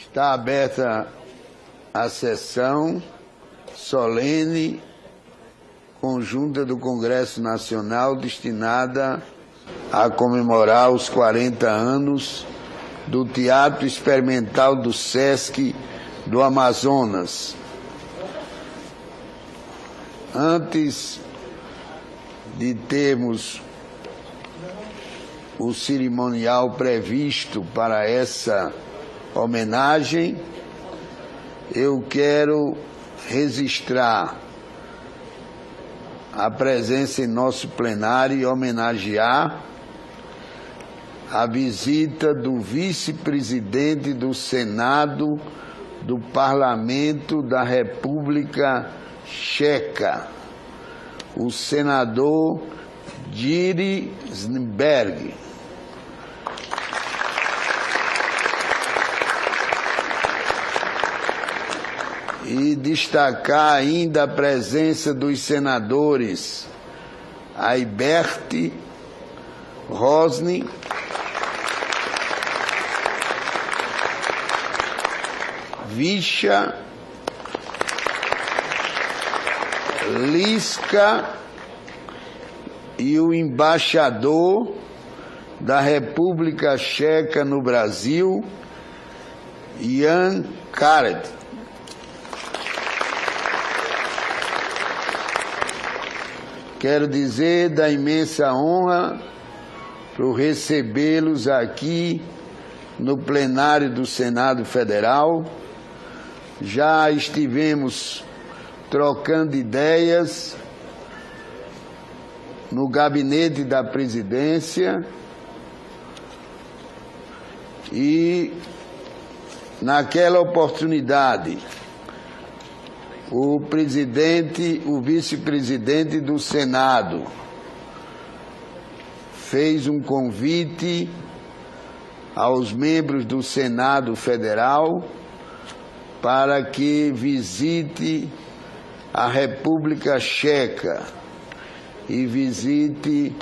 Está aberta a sessão solene conjunta do Congresso Nacional destinada a comemorar os 40 anos do Teatro Experimental do SESC do Amazonas. Antes de termos o cerimonial previsto para essa homenagem, eu quero registrar a presença em nosso plenário e homenagear a visita do vice-presidente do Senado do Parlamento da República Checa, o senador Jiří Šimberg. E destacar ainda a presença dos senadores Aibert Rosny, Vicha, Liska e o embaixador da República Checa no Brasil, Jan Karet. Quero dizer da imensa honra por recebê-los aqui no plenário do Senado Federal. Já estivemos trocando ideias no gabinete da presidência e, naquela oportunidade, o vice-presidente do Senado fez um convite aos membros do Senado Federal para que visite a República Checa e visite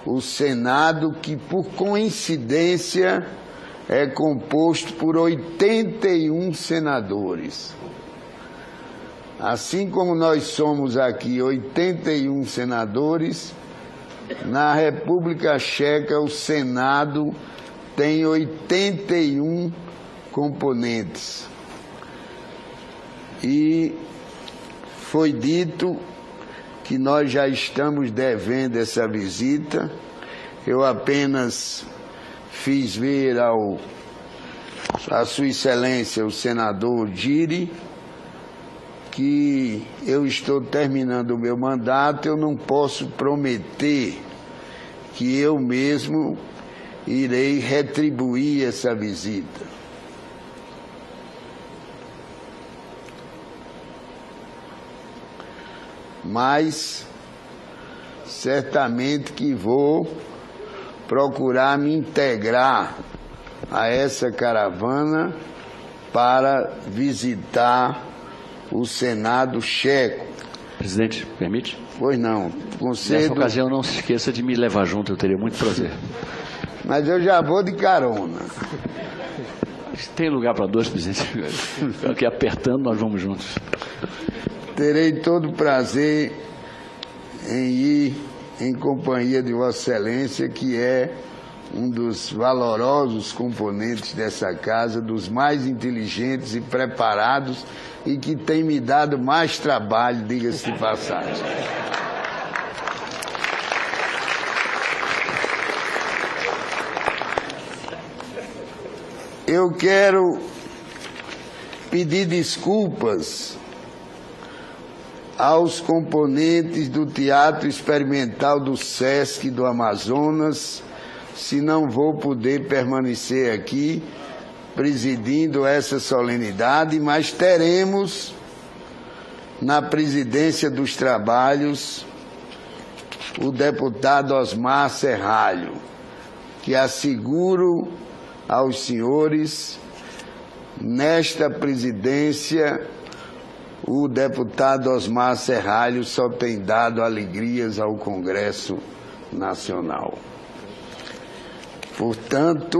o Senado, que por coincidência é composto por 81 senadores. Assim como nós somos aqui 81 senadores, na República Checa o Senado tem 81 componentes. E foi dito que nós já estamos devendo essa visita. Eu apenas fiz ver a Sua Excelência, o senador Jiří, que eu estou terminando o meu mandato. Eu não posso prometer que eu mesmo irei retribuir essa visita. Mas certamente que vou procurar me integrar a essa caravana para visitar o Senado checo. Presidente, permite? Pois não. Concedo... Nessa ocasião, não se esqueça de me levar junto, eu teria muito prazer. Mas eu já vou de carona. Tem lugar para dois, presidente? Aqui apertando, nós vamos juntos. Terei todo o prazer em ir em companhia de Vossa Excelência, que é um dos valorosos componentes dessa casa, dos mais inteligentes e preparados, e que tem me dado mais trabalho, diga-se de passagem. Eu quero pedir desculpas aos componentes do Teatro Experimental do SESC do Amazonas, se não vou poder permanecer aqui presidindo essa solenidade, mas teremos na presidência dos trabalhos o deputado Osmar Serralho, que asseguro aos senhores, nesta presidência, o deputado Osmar Serralho só tem dado alegrias ao Congresso Nacional. Portanto,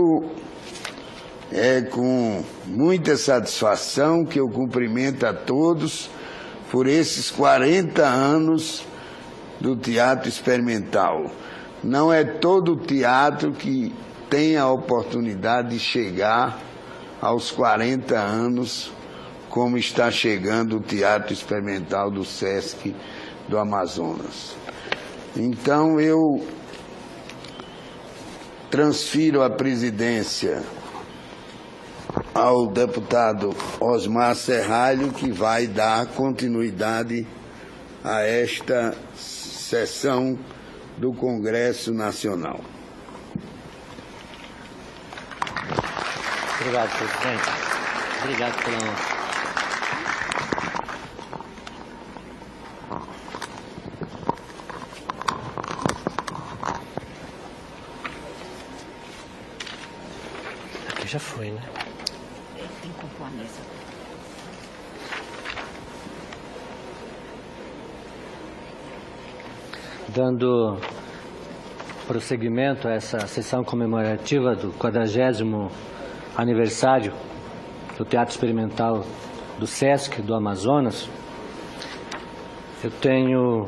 É com muita satisfação que eu cumprimento a todos por esses 40 anos do Teatro Experimental. Não é todo teatro que tem a oportunidade de chegar aos 40 anos, como está chegando o Teatro Experimental do Sesc do Amazonas. Então eu transfiro a presidência ao deputado Osmar Serralho, que vai dar continuidade a esta sessão do Congresso Nacional. Obrigado, presidente. Obrigado pela honra. Aqui já foi, né? Tem que compor a mesa. Dando prosseguimento a essa sessão comemorativa do 40º aniversário do Teatro Experimental do Sesc do Amazonas, eu tenho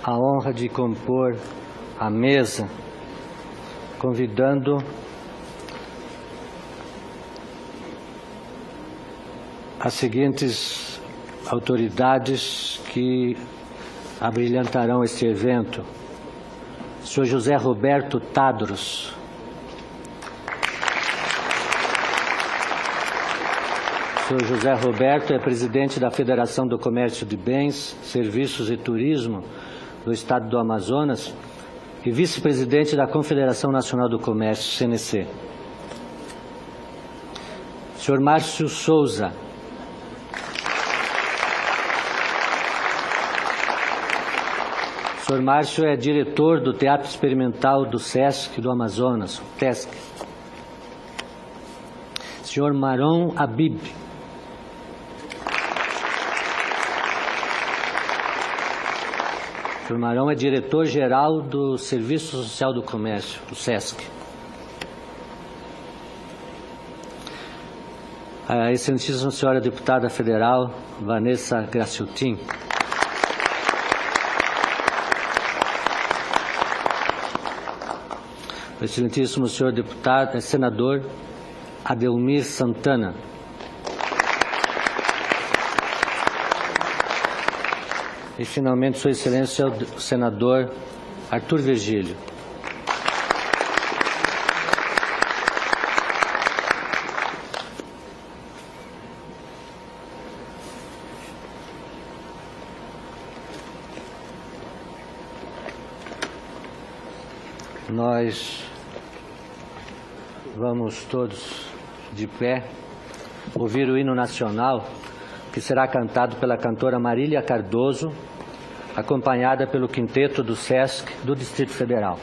a honra de compor a mesa, convidando as seguintes autoridades que abrilhantarão este evento. Sr. José Roberto Tadros, Sr. José Roberto é presidente da Federação do Comércio de Bens, Serviços e Turismo do Estado do Amazonas e vice-presidente da Confederação Nacional do Comércio, CNC. Sr. Márcio Souza, Sr. Márcio é diretor do Teatro Experimental do Sesc do Amazonas, TESC. Sr. Maron Habib. Sr. Maron é diretor-geral do Serviço Social do Comércio, do SESC. A excelentíssima senhora deputada federal, Vanessa Graciotin. O excelentíssimo senhor deputado, senador Adelmir Santana. E, finalmente, sua excelência, o senador Arthur Virgílio. Nós vamos todos de pé ouvir o hino nacional, que será cantado pela cantora Marília Cardoso, acompanhada pelo quinteto do SESC do Distrito Federal.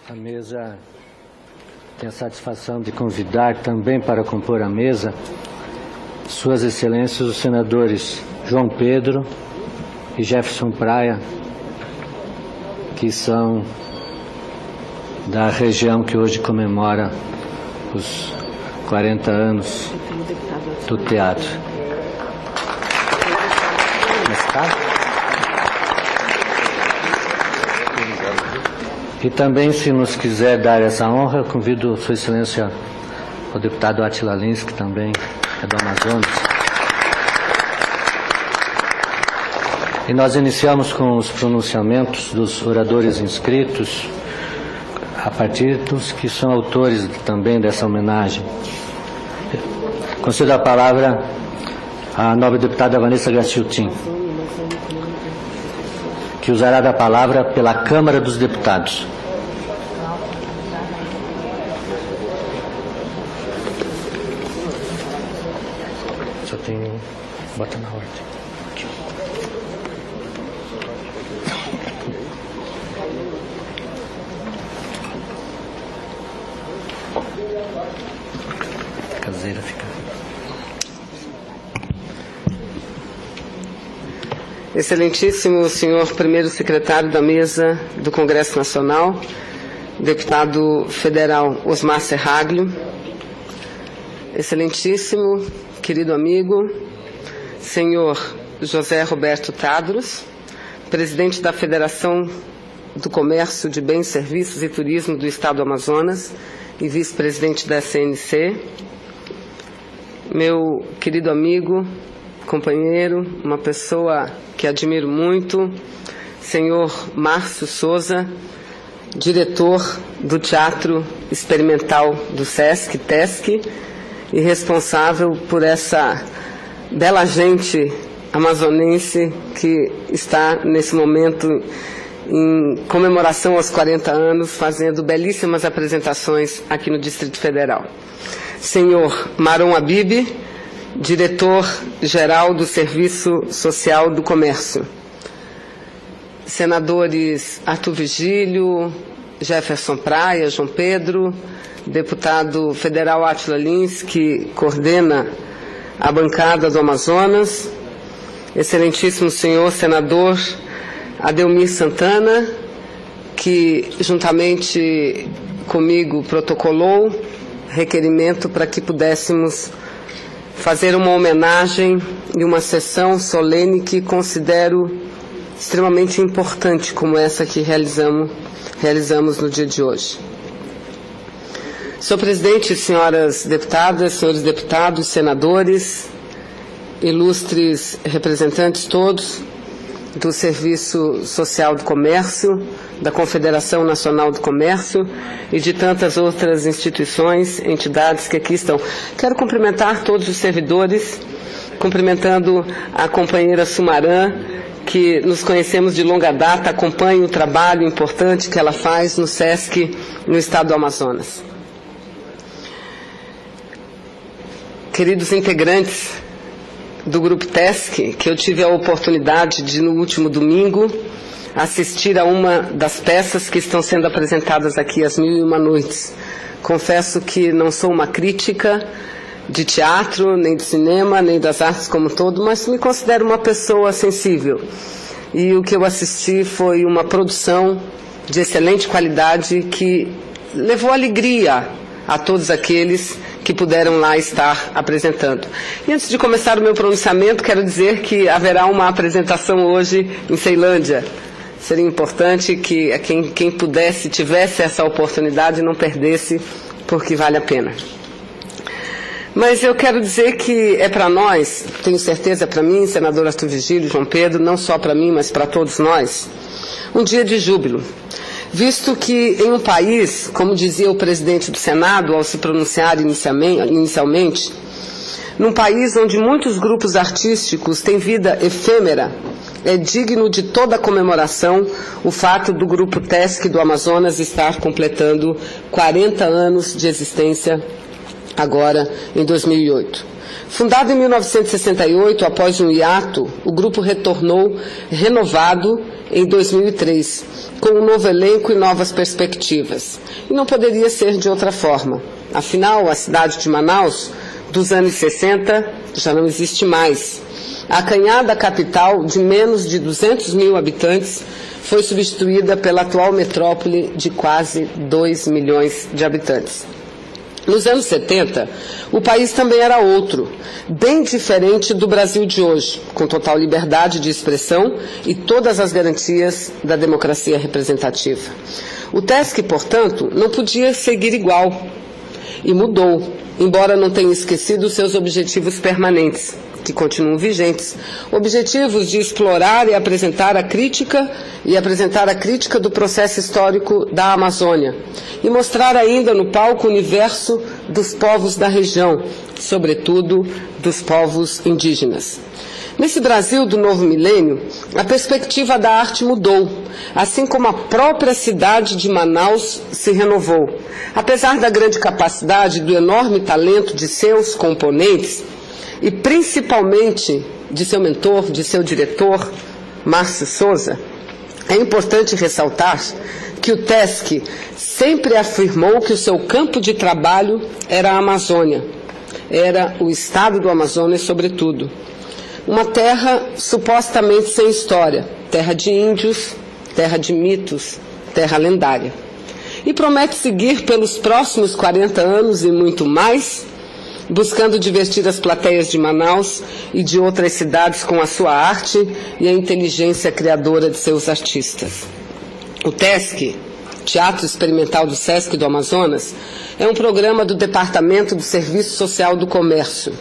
A mesa tem a satisfação de convidar também para compor a mesa Suas Excelências os senadores João Pedro e Jefferson Praia, que são da região que hoje comemora os 40 anos do teatro. E também, se nos quiser dar essa honra, eu convido Sua Excelência o deputado Átila Lins, que também é do Amazonas. E nós iniciamos com os pronunciamentos dos oradores inscritos, a partir dos que são autores também dessa homenagem. Concedo a palavra à nobre deputada Vanessa Graciltin, que usará da palavra pela Câmara dos Deputados. Só tem... Bota na ordem. Aqui. Caseira fica... Excelentíssimo senhor primeiro secretário da mesa do Congresso Nacional, deputado federal Osmar Serraglio, excelentíssimo querido amigo, senhor José Roberto Tadros, presidente da Federação do Comércio de Bens, Serviços e Turismo do Estado do Amazonas e vice-presidente da CNC, meu querido amigo, companheiro, uma pessoa que admiro muito, senhor Márcio Souza, diretor do Teatro Experimental do SESC, TESC, e responsável por essa bela gente amazonense que está, nesse momento, em comemoração aos 40 anos, fazendo belíssimas apresentações aqui no Distrito Federal. Senhor Maron Habib, diretor-geral do Serviço Social do Comércio. Senadores Arthur Vigílio, Jefferson Praia, João Pedro, deputado federal Átila Lins, que coordena a bancada do Amazonas, excelentíssimo senhor senador Ademir Santana, que juntamente comigo protocolou requerimento para que pudéssemos fazer uma homenagem e uma sessão solene que considero extremamente importante, como essa que realizamos no dia de hoje. Senhor presidente, senhoras deputadas, senhores deputados, senadores, ilustres representantes todos do Serviço Social do Comércio, da Confederação Nacional do Comércio e de tantas outras instituições, entidades que aqui estão. Quero cumprimentar todos os servidores, cumprimentando a companheira Sumarã, que nos conhecemos de longa data, acompanho o trabalho importante que ela faz no SESC, no estado do Amazonas. Queridos integrantes do Grupo TESC, que eu tive a oportunidade de, no último domingo, assistir a uma das peças que estão sendo apresentadas aqui, As Mil e Uma Noites. Confesso que não sou uma crítica de teatro, nem de cinema, nem das artes como um todo, mas me considero uma pessoa sensível. E o que eu assisti foi uma produção de excelente qualidade que levou alegria a todos aqueles que puderam lá estar apresentando. E antes de começar o meu pronunciamento, quero dizer que haverá uma apresentação hoje em Ceilândia. Seria importante que quem pudesse, tivesse essa oportunidade, não perdesse, porque vale a pena. Mas eu quero dizer que é para nós, tenho certeza para mim, senador Arthur Vigílio, João Pedro, não só para mim, mas para todos nós, um dia de júbilo. Visto que em um país, como dizia o presidente do Senado ao se pronunciar inicialmente, num país onde muitos grupos artísticos têm vida efêmera, é digno de toda a comemoração o fato do Grupo TESC do Amazonas estar completando 40 anos de existência agora em 2008. Fundado em 1968, após um hiato, o grupo retornou renovado em 2003, com um novo elenco e novas perspectivas. E não poderia ser de outra forma. Afinal, a cidade de Manaus, dos anos 60, já não existe mais. A acanhada capital, de menos de 200 mil habitantes, foi substituída pela atual metrópole de quase 2 milhões de habitantes. Nos anos 70, o país também era outro, bem diferente do Brasil de hoje, com total liberdade de expressão e todas as garantias da democracia representativa. O TESC, portanto, não podia seguir igual e mudou, embora não tenha esquecido os seus objetivos permanentes, que continuam vigentes, objetivos de explorar e apresentar a crítica do processo histórico da Amazônia e mostrar ainda no palco o universo dos povos da região, sobretudo dos povos indígenas. Nesse Brasil do novo milênio, a perspectiva da arte mudou, assim como a própria cidade de Manaus se renovou. Apesar da grande capacidade e do enorme talento de seus componentes, e principalmente de seu mentor, de seu diretor, Márcio Souza, é importante ressaltar que o TESC sempre afirmou que o seu campo de trabalho era a Amazônia, era o estado do Amazonas, sobretudo. Uma terra supostamente sem história, terra de índios, terra de mitos, terra lendária. E promete seguir pelos próximos 40 anos e muito mais, buscando divertir as plateias de Manaus e de outras cidades com a sua arte e a inteligência criadora de seus artistas. O TESC, Teatro Experimental do SESC do Amazonas, é um programa do Departamento do Serviço Social do Comércio,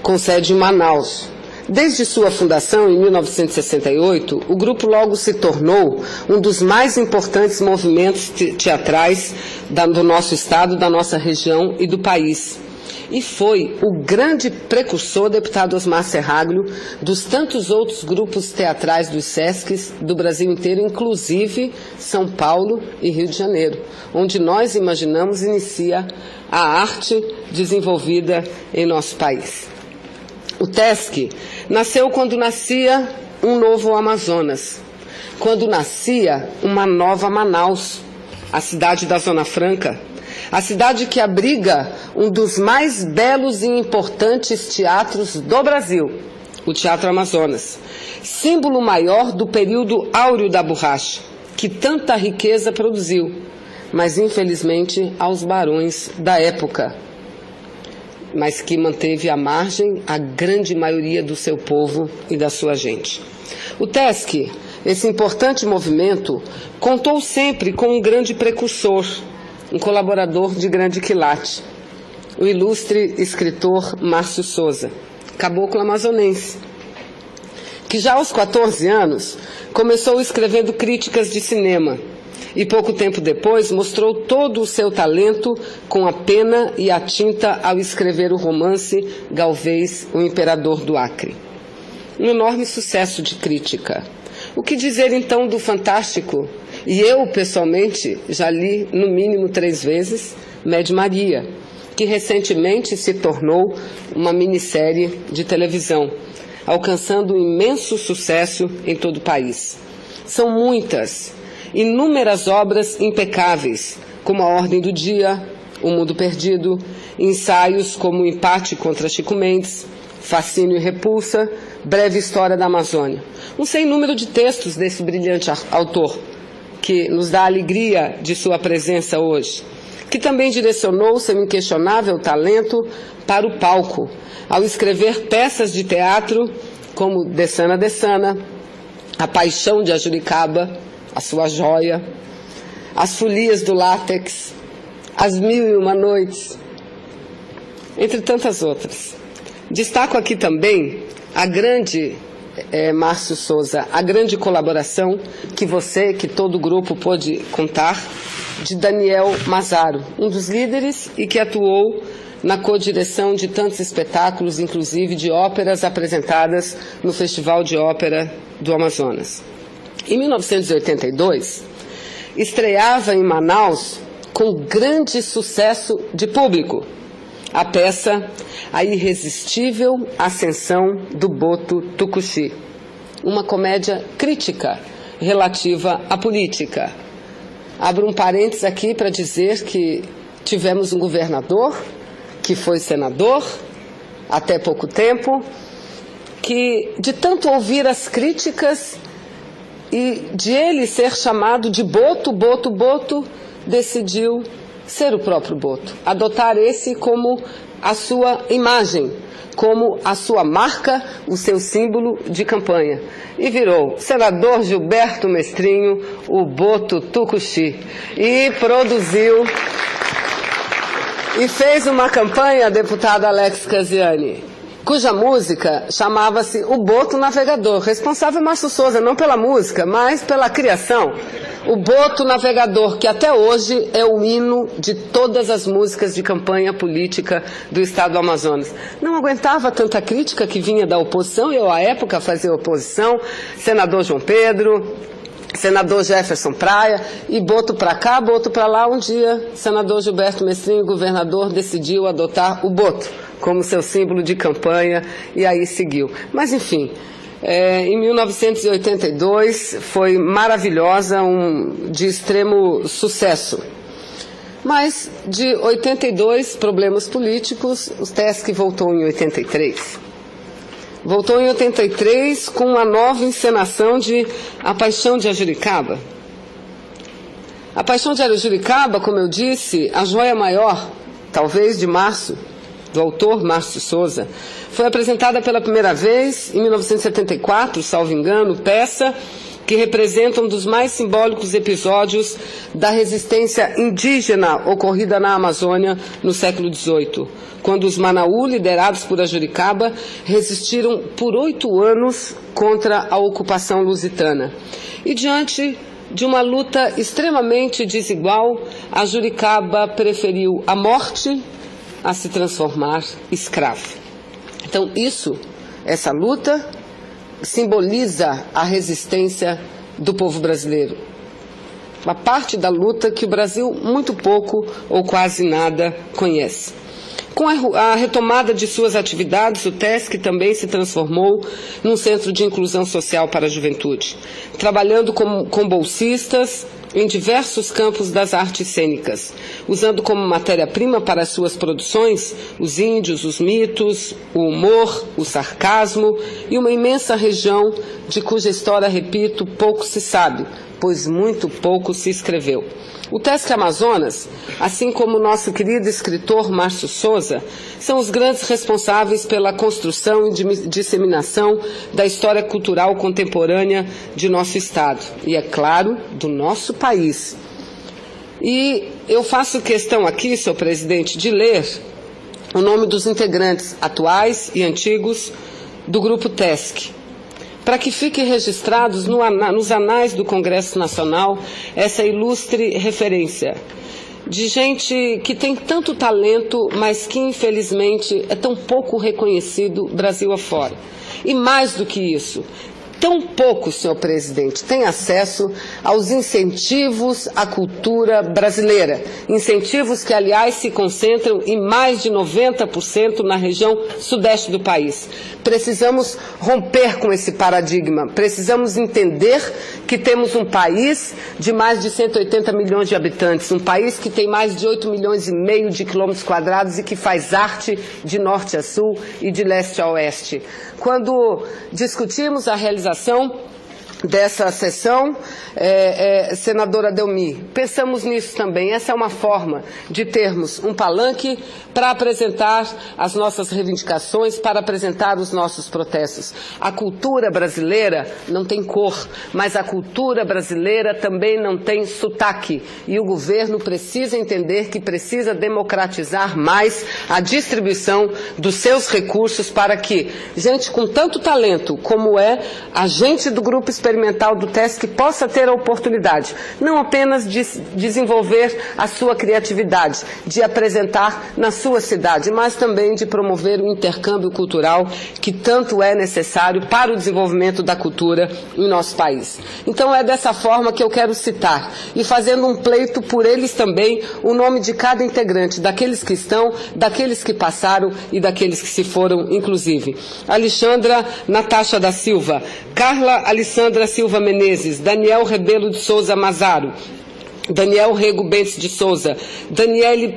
com sede em Manaus. Desde sua fundação, em 1968, o grupo logo se tornou um dos mais importantes movimentos teatrais do nosso estado, da nossa região e do país. E foi o grande precursor, deputado Osmar Serraglio, dos tantos outros grupos teatrais dos SESCs do Brasil inteiro, inclusive São Paulo e Rio de Janeiro, onde nós imaginamos inicia a arte desenvolvida em nosso país. O TESC nasceu quando nascia um novo Amazonas, quando nascia uma nova Manaus, a cidade da Zona Franca, A cidade que abriga um dos mais belos e importantes teatros do Brasil, o Teatro Amazonas, símbolo maior do período áureo da borracha, que tanta riqueza produziu, mas infelizmente aos barões da época, mas que manteve à margem a grande maioria do seu povo e da sua gente. O TESC, esse importante movimento, contou sempre com um grande precursor, um colaborador de grande quilate, o ilustre escritor Márcio Souza, caboclo amazonense, que já aos 14 anos começou escrevendo críticas de cinema e pouco tempo depois mostrou todo o seu talento com a pena e a tinta ao escrever o romance Galvez, o Imperador do Acre. Um enorme sucesso de crítica. O que dizer então do fantástico? E eu, pessoalmente, já li no mínimo 3 vezes Média Maria, que recentemente se tornou uma minissérie de televisão, alcançando um imenso sucesso em todo o país. São muitas, inúmeras obras impecáveis, como A Ordem do Dia, O Mundo Perdido, ensaios como O Empate contra Chico Mendes, Fascínio e Repulsa, Breve História da Amazônia. Um sem número de textos desse brilhante autor, que nos dá a alegria de sua presença hoje, que também direcionou seu inquestionável talento para o palco, ao escrever peças de teatro como Dessana, Dessana, A Paixão de Ajuricaba, A Sua Joia, As Folias do Látex, As Mil e Uma Noites, entre tantas outras. Destaco aqui também a grande, Márcio Souza, a grande colaboração que você, que todo o grupo pôde contar, de Daniel Mazaro, um dos líderes e que atuou na co-direção de tantos espetáculos, inclusive de óperas apresentadas no Festival de Ópera do Amazonas. Em 1982, estreava em Manaus, com grande sucesso de público, a peça A Irresistível Ascensão do Boto Tucuxi, uma comédia crítica relativa à política. Abro um parênteses aqui para dizer que tivemos um governador que foi senador até pouco tempo, que de tanto ouvir as críticas e de ele ser chamado de Boto, Boto, Boto, decidiu ser o próprio Boto, adotar esse como a sua imagem, como a sua marca, o seu símbolo de campanha. E virou senador Gilberto Mestrinho, o Boto Tucuxi, e produziu e fez uma campanha, deputada Alex Casiani, cuja música chamava-se O Boto Navegador. Responsável Márcio Souza, não pela música, mas pela criação. O Boto Navegador, que até hoje é o hino de todas as músicas de campanha política do estado do Amazonas. Não aguentava tanta crítica que vinha da oposição, eu à época fazia oposição, senador João Pedro, senador Jefferson Praia, e boto para cá, boto para lá. Um dia, senador Gilberto Mestrinho, governador, decidiu adotar o boto como seu símbolo de campanha, e aí seguiu. Mas, enfim, em 1982 foi maravilhosa, de extremo sucesso. Mas, de 82, problemas políticos, o TESC voltou em 83. Voltou em 83 com uma nova encenação de A Paixão de Ajuricaba. A Paixão de Ajuricaba, como eu disse, a joia maior, talvez de março, do autor Márcio Souza, foi apresentada pela primeira vez em 1974, salvo engano, peça que representa um dos mais simbólicos episódios da resistência indígena ocorrida na Amazônia no século XVIII, quando os Manaú, liderados por Ajuricaba, resistiram por 8 anos contra a ocupação lusitana. E diante de uma luta extremamente desigual, Ajuricaba preferiu a morte a se transformar escravo. Então essa luta simboliza a resistência do povo brasileiro. Uma parte da luta que o Brasil muito pouco ou quase nada conhece. Com a retomada de suas atividades, o TESC também se transformou num centro de inclusão social para a juventude, trabalhando com bolsistas, em diversos campos das artes cênicas, usando como matéria-prima para suas produções os índios, os mitos, o humor, o sarcasmo e uma imensa região de cuja história, repito, pouco se sabe, pois muito pouco se escreveu. O TESC Amazonas, assim como o nosso querido escritor Márcio Souza, são os grandes responsáveis pela construção e disseminação da história cultural contemporânea de nosso Estado e, é claro, do nosso país. E eu faço questão aqui, senhor presidente, de ler o nome dos integrantes atuais e antigos do Grupo TESC, para que fiquem registrados nos anais do Congresso Nacional essa ilustre referência de gente que tem tanto talento, mas que infelizmente é tão pouco reconhecido Brasil afora. E mais do que isso, tão pouco, senhor presidente, tem acesso aos incentivos à cultura brasileira. Incentivos que, aliás, se concentram em mais de 90% na região sudeste do país. Precisamos romper com esse paradigma. Precisamos entender que temos um país de mais de 180 milhões de habitantes, um país que tem mais de 8 milhões e meio de quilômetros quadrados e que faz arte de norte a sul e de leste a oeste. Quando discutimos a realização dessa sessão, senadora Delmi, pensamos nisso também. Essa é uma forma de termos um palanque para apresentar as nossas reivindicações, para apresentar os nossos protestos. A cultura brasileira não tem cor, mas a cultura brasileira também não tem sotaque. E o governo precisa entender que precisa democratizar mais a distribuição dos seus recursos para que gente com tanto talento como é a gente do Grupo Experimental do TESC possa ter a oportunidade, não apenas de desenvolver a sua criatividade, de apresentar na sua cidade, mas também de promover o intercâmbio cultural que tanto é necessário para o desenvolvimento da cultura em nosso país. Então é dessa forma que eu quero citar, e fazendo um pleito por eles também, o nome de cada integrante, daqueles que estão, daqueles que passaram e daqueles que se foram, inclusive. Alexandra Natasha da Silva, Carla Alessandra Silva Menezes, Daniel Rebelo de Souza Mazaro, Daniel Rego Bentes de Souza, Daniele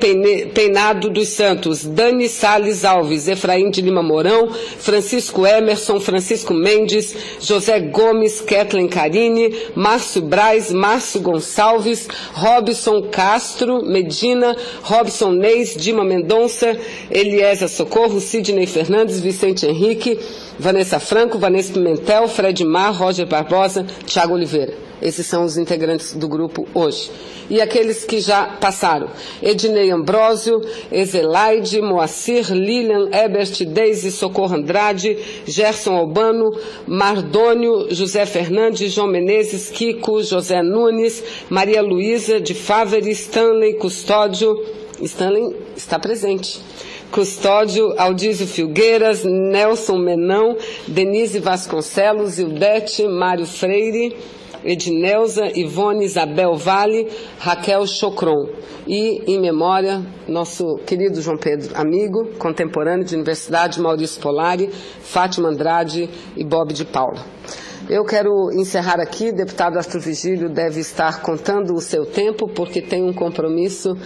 Peinado dos Santos, Dani Salles Alves, Efraim de Lima Mourão, Francisco Emerson, Francisco Mendes, José Gomes, Kathleen Carine, Márcio Braz, Márcio Gonçalves, Robson Castro Medina, Robson Neis, Dima Mendonça, Eliesa Socorro, Sidney Fernandes, Vicente Henrique, Vanessa Franco, Vanessa Pimentel, Fred Mar, Roger Barbosa, Thiago Oliveira. Esses são os integrantes do grupo hoje. E aqueles que já passaram: Ednei Ambrósio, Ezelaide, Moacir, Lilian, Ebert, Deise, Socorro Andrade, Gerson Albano, Mardônio, José Fernandes, João Menezes, Kiko, José Nunes, Maria Luísa de Favre, Stanley Custódio. Stanley está presente. Custódio, Aldísio Filgueiras, Nelson Menão, Denise Vasconcelos, Ildete, Mário Freire, Edneuza, Ivone, Isabel Vale, Raquel Chocron. E, em memória, nosso querido João Pedro, amigo, contemporâneo de universidade, Maurício Polari, Fátima Andrade e Bob de Paula. Eu quero encerrar aqui. Deputado Arthur Vigílio deve estar contando o seu tempo, porque tem um compromisso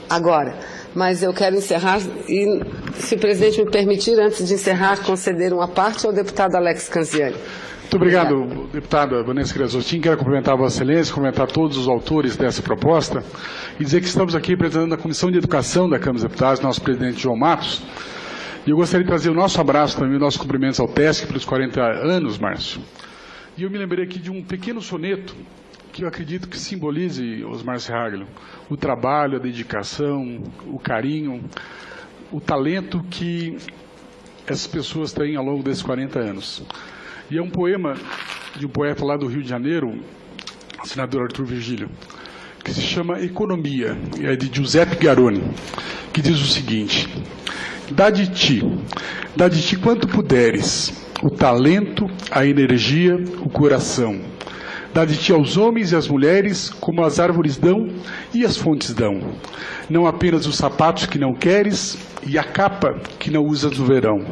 agora. Mas eu quero encerrar e, se o presidente me permitir, antes de encerrar, conceder uma parte ao deputado Alex Canziani. Muito obrigado, deputada Vanessa Cresostin. Quero cumprimentar a Vossa Excelência, cumprimentar todos os autores dessa proposta e dizer que estamos aqui representando a Comissão de Educação da Câmara dos Deputados, nosso presidente João Matos. E eu gostaria de trazer o nosso abraço também, os nossos cumprimentos ao TESC pelos 40 anos, Márcio. E eu me lembrei aqui de um pequeno soneto que eu acredito que simbolize, Osmar Serraglio, o trabalho, a dedicação, o carinho, o talento que essas pessoas têm ao longo desses 40 anos. E é um poema de um poeta lá do Rio de Janeiro, senador Arthur Vigílio, que se chama Economia, e é de Giuseppe Garoni, que diz o seguinte: dá de ti quanto puderes, o talento, a energia, o coração. Dá de ti aos homens e às mulheres, como as árvores dão e as fontes dão. Não apenas os sapatos que não queres e a capa que não usas no verão.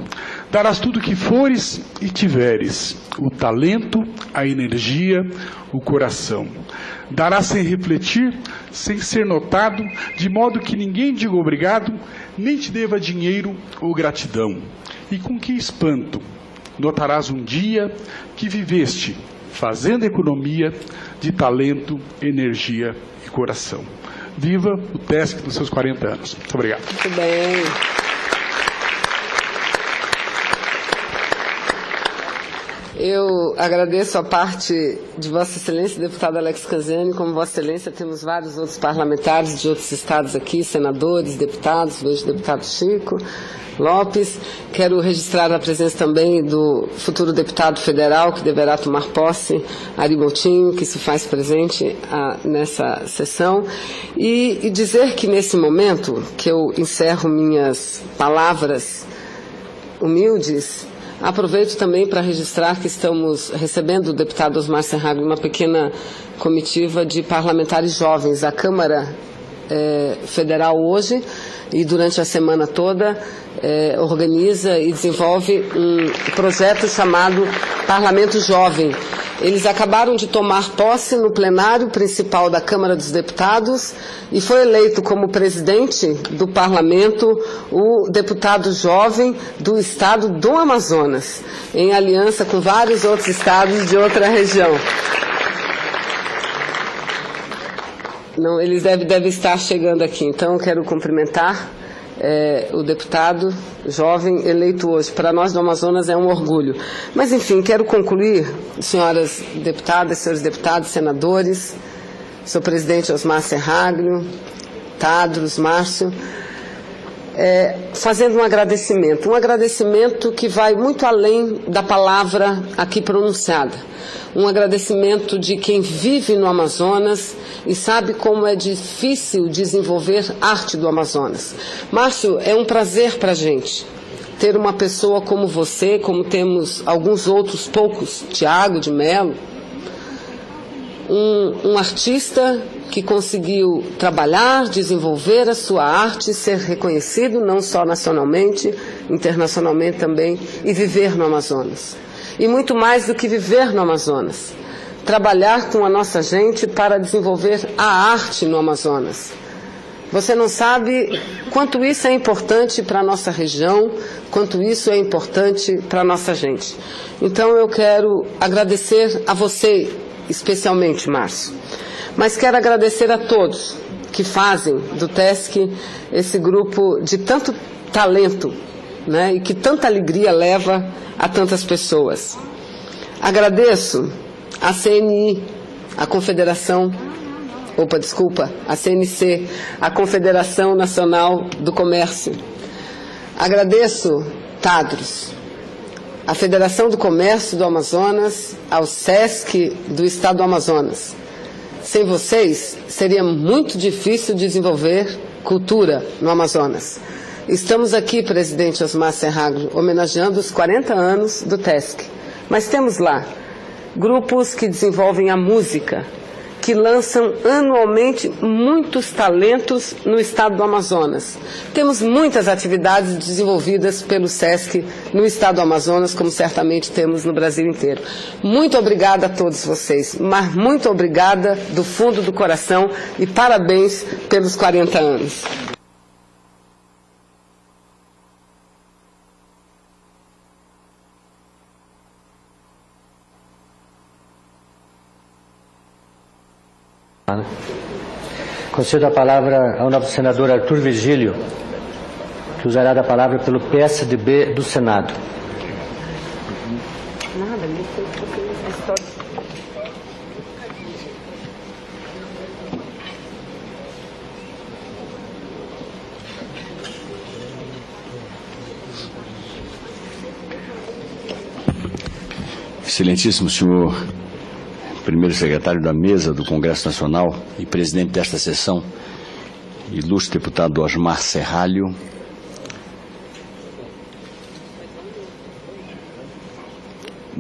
Darás tudo o que fores e tiveres, o talento, a energia, o coração. Darás sem refletir, sem ser notado, de modo que ninguém diga obrigado, nem te deva dinheiro ou gratidão. E com que espanto notarás um dia que viveste fazendo economia de talento, energia e coração. Viva o TESC dos seus 40 anos. Muito obrigado. Muito bem. Eu agradeço a parte de Vossa Excelência, deputado Alex Canziani. Como Vossa Excelência, temos vários outros parlamentares de outros estados aqui, senadores, deputados, vejo o deputado Chico Lopes. Quero registrar a presença também do futuro deputado federal, que deverá tomar posse, Ari Moutinho, que se faz presente nessa sessão. E dizer que, nesse momento, que eu encerro minhas palavras humildes, aproveito também para registrar que estamos recebendo do deputado Osmar Serragli uma pequena comitiva de parlamentares jovens. A Câmara Federal hoje e durante a semana toda organiza e desenvolve um projeto chamado Parlamento Jovem. Eles acabaram de tomar posse no plenário principal da Câmara dos Deputados e foi eleito como presidente do parlamento o deputado jovem do estado do Amazonas, em aliança com vários outros estados de outra região. Não, eles devem estar chegando aqui, então quero cumprimentar o deputado jovem eleito hoje. Para nós do Amazonas é um orgulho. Mas, enfim, quero concluir, senhoras deputadas, senhores deputados, senadores, senhor presidente Osmar Serragli, Tadros, Márcio, fazendo um agradecimento que vai muito além da palavra aqui pronunciada. Um agradecimento de quem vive no Amazonas e sabe como é difícil desenvolver arte do Amazonas. Márcio, é um prazer para a gente ter uma pessoa como você, como temos alguns outros poucos, Tiago de Mello, um artista que conseguiu trabalhar, desenvolver a sua arte, ser reconhecido não só nacionalmente, internacionalmente também, e viver no Amazonas. E muito mais do que viver no Amazonas, trabalhar com a nossa gente para desenvolver a arte no Amazonas. Você não sabe quanto isso é importante para a nossa região, quanto isso é importante para a nossa gente. Então eu quero agradecer a você, especialmente, Márcio, mas quero agradecer a todos que fazem do TESC esse grupo de tanto talento, né, e que tanta alegria leva a tantas pessoas. Agradeço a CNI, a CNC, a Confederação Nacional do Comércio. Agradeço, Tadros, a Federação do Comércio do Amazonas, ao SESC do Estado do Amazonas. Sem vocês, seria muito difícil desenvolver cultura no Amazonas. Estamos aqui, presidente Osmar Serragli, homenageando os 40 anos do TESC. Mas temos lá grupos que desenvolvem a música, que lançam anualmente muitos talentos no estado do Amazonas. Temos muitas atividades desenvolvidas pelo SESC no estado do Amazonas, como certamente temos no Brasil inteiro. Muito obrigada a todos vocês, mas muito obrigada do fundo do coração e parabéns pelos 40 anos. Concedo a palavra ao novo senador Arthur Virgílio, que usará da palavra pelo PSDB do Senado. Excelentíssimo senhor primeiro secretário da mesa do Congresso Nacional e presidente desta sessão, ilustre deputado Osmar Serralho,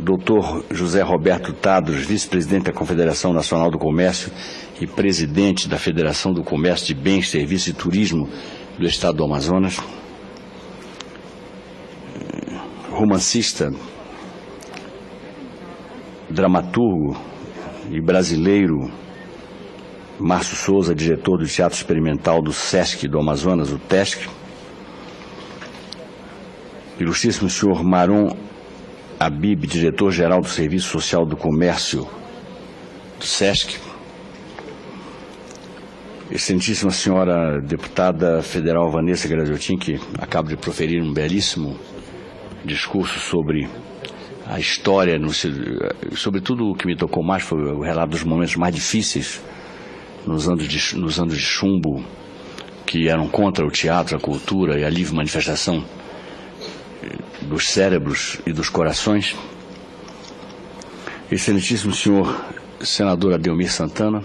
Dr. José Roberto Tadros, vice-presidente da Confederação Nacional do Comércio e presidente da Federação do Comércio de Bens, Serviços e Turismo do Estado do Amazonas. Romancista, dramaturgo e brasileiro Márcio Souza, diretor do Teatro Experimental do SESC do Amazonas, o TESC. Ilustríssimo senhor Maron Habib, diretor-geral do Serviço Social do Comércio do SESC. Excelentíssima senhora deputada federal Vanessa Graziotin, que acaba de proferir um belíssimo discurso sobre a história, sobretudo o que me tocou mais foi o relato dos momentos mais difíceis nos anos de chumbo, que eram contra o teatro, a cultura e a livre manifestação dos cérebros e dos corações. Excelentíssimo senhor senador Adelmir Santana,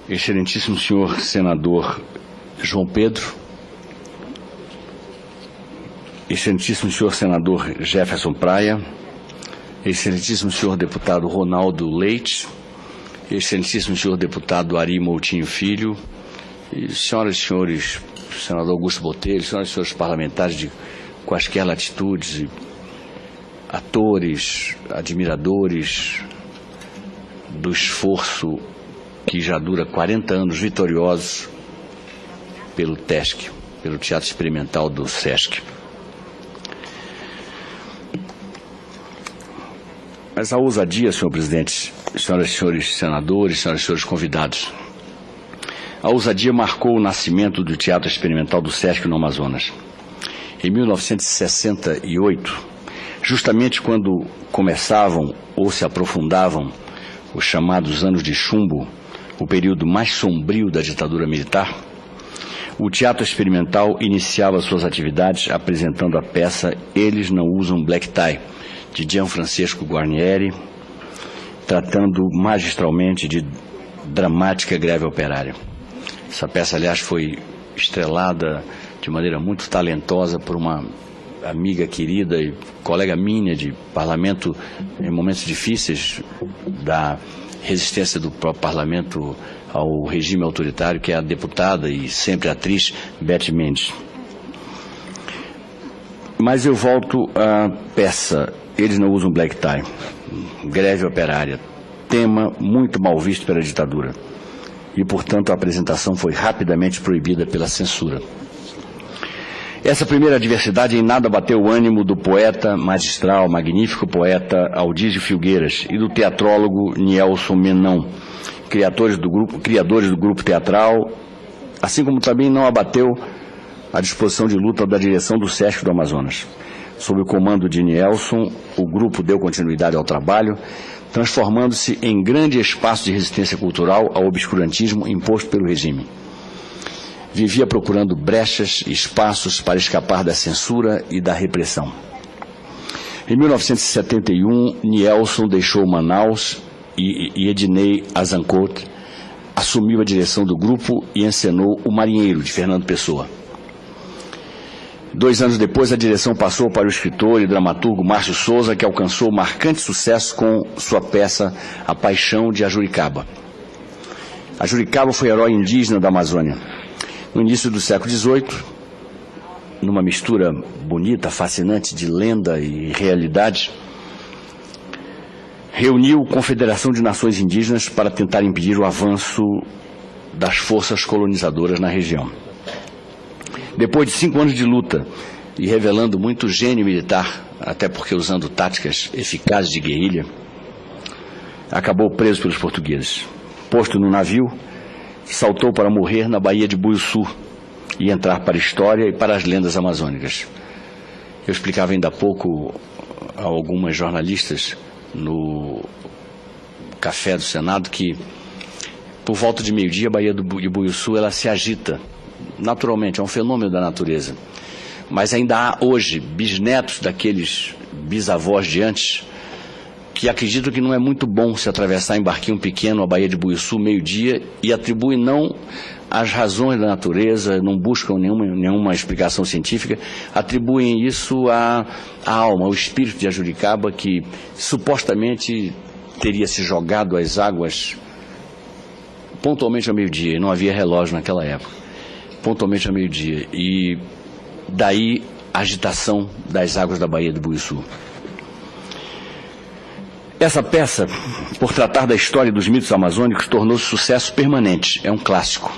excelentíssimo senhor senador João Pedro, excelentíssimo senhor senador Jefferson Praia, excelentíssimo senhor deputado Ronaldo Leite, excelentíssimo senhor deputado Ari Moutinho Filho, e senhoras e senhores, senador Augusto Botelho, senhoras e senhores parlamentares de quaisquer latitudes, atores, admiradores do esforço que já dura 40 anos vitoriosos pelo TESC, pelo Teatro Experimental do SESC. Mas a ousadia, senhor presidente, senhoras e senhores senadores, senhoras e senhores convidados, a ousadia marcou o nascimento do Teatro Experimental do SESC no Amazonas. Em 1968, justamente quando começavam ou se aprofundavam os chamados anos de chumbo, o período mais sombrio da ditadura militar, o Teatro Experimental iniciava suas atividades apresentando a peça Eles Não Usam Black Tie, de Gianfrancesco Guarnieri, tratando magistralmente de dramática greve operária. Essa peça, aliás, foi estrelada de maneira muito talentosa por uma amiga querida e colega minha de parlamento em momentos difíceis da resistência do próprio parlamento ao regime autoritário, que é a deputada e sempre atriz Beth Mendes. Mas eu volto à peça Eles Não Usam Black Tie, greve operária, tema muito mal visto pela ditadura. E, portanto, a apresentação foi rapidamente proibida pela censura. Essa primeira adversidade em nada bateu o ânimo do poeta magistral, magnífico poeta Aldísio Filgueiras e do teatrólogo Nielson Menão, criadores do grupo teatral, assim como também não abateu a disposição de luta da direção do SESC do Amazonas. Sob o comando de Nielson, o grupo deu continuidade ao trabalho, transformando-se em grande espaço de resistência cultural ao obscurantismo imposto pelo regime. Vivia procurando brechas e espaços para escapar da censura e da repressão. Em 1971, Nielson deixou Manaus e Ednei Azancourt assumiu a direção do grupo e encenou O Marinheiro, de Fernando Pessoa. 2 anos depois, a direção passou para o escritor e dramaturgo Márcio Souza, que alcançou marcante sucesso com sua peça A Paixão de Ajuricaba. Ajuricaba foi herói indígena da Amazônia. No início do século XVIII, numa mistura bonita, fascinante de lenda e realidade, reuniu a Confederação de Nações Indígenas para tentar impedir o avanço das forças colonizadoras na região. Depois de 5 anos de luta e revelando muito gênio militar, até porque usando táticas eficazes de guerrilha, acabou preso pelos portugueses. Posto no navio, saltou para morrer na Baía de Buiuçu e entrar para a história e para as lendas amazônicas. Eu explicava ainda há pouco a algumas jornalistas no café do Senado que, por volta de meio-dia, a Baía de Buiuçu ela se agita naturalmente, é um fenômeno da natureza. Mas ainda há hoje bisnetos daqueles bisavós de antes que acreditam que não é muito bom se atravessar em barquinho pequeno a Baía de Buiuçu meio-dia e atribuem não as razões da natureza, não buscam nenhuma explicação científica, atribuem isso à alma, ao espírito de Ajuricaba, que supostamente teria se jogado às águas pontualmente ao meio-dia, e não havia relógio naquela época, pontualmente ao meio-dia, e daí a agitação das águas da Baía do Buiçu. Essa peça, por tratar da história dos mitos amazônicos, tornou-se sucesso permanente, é um clássico.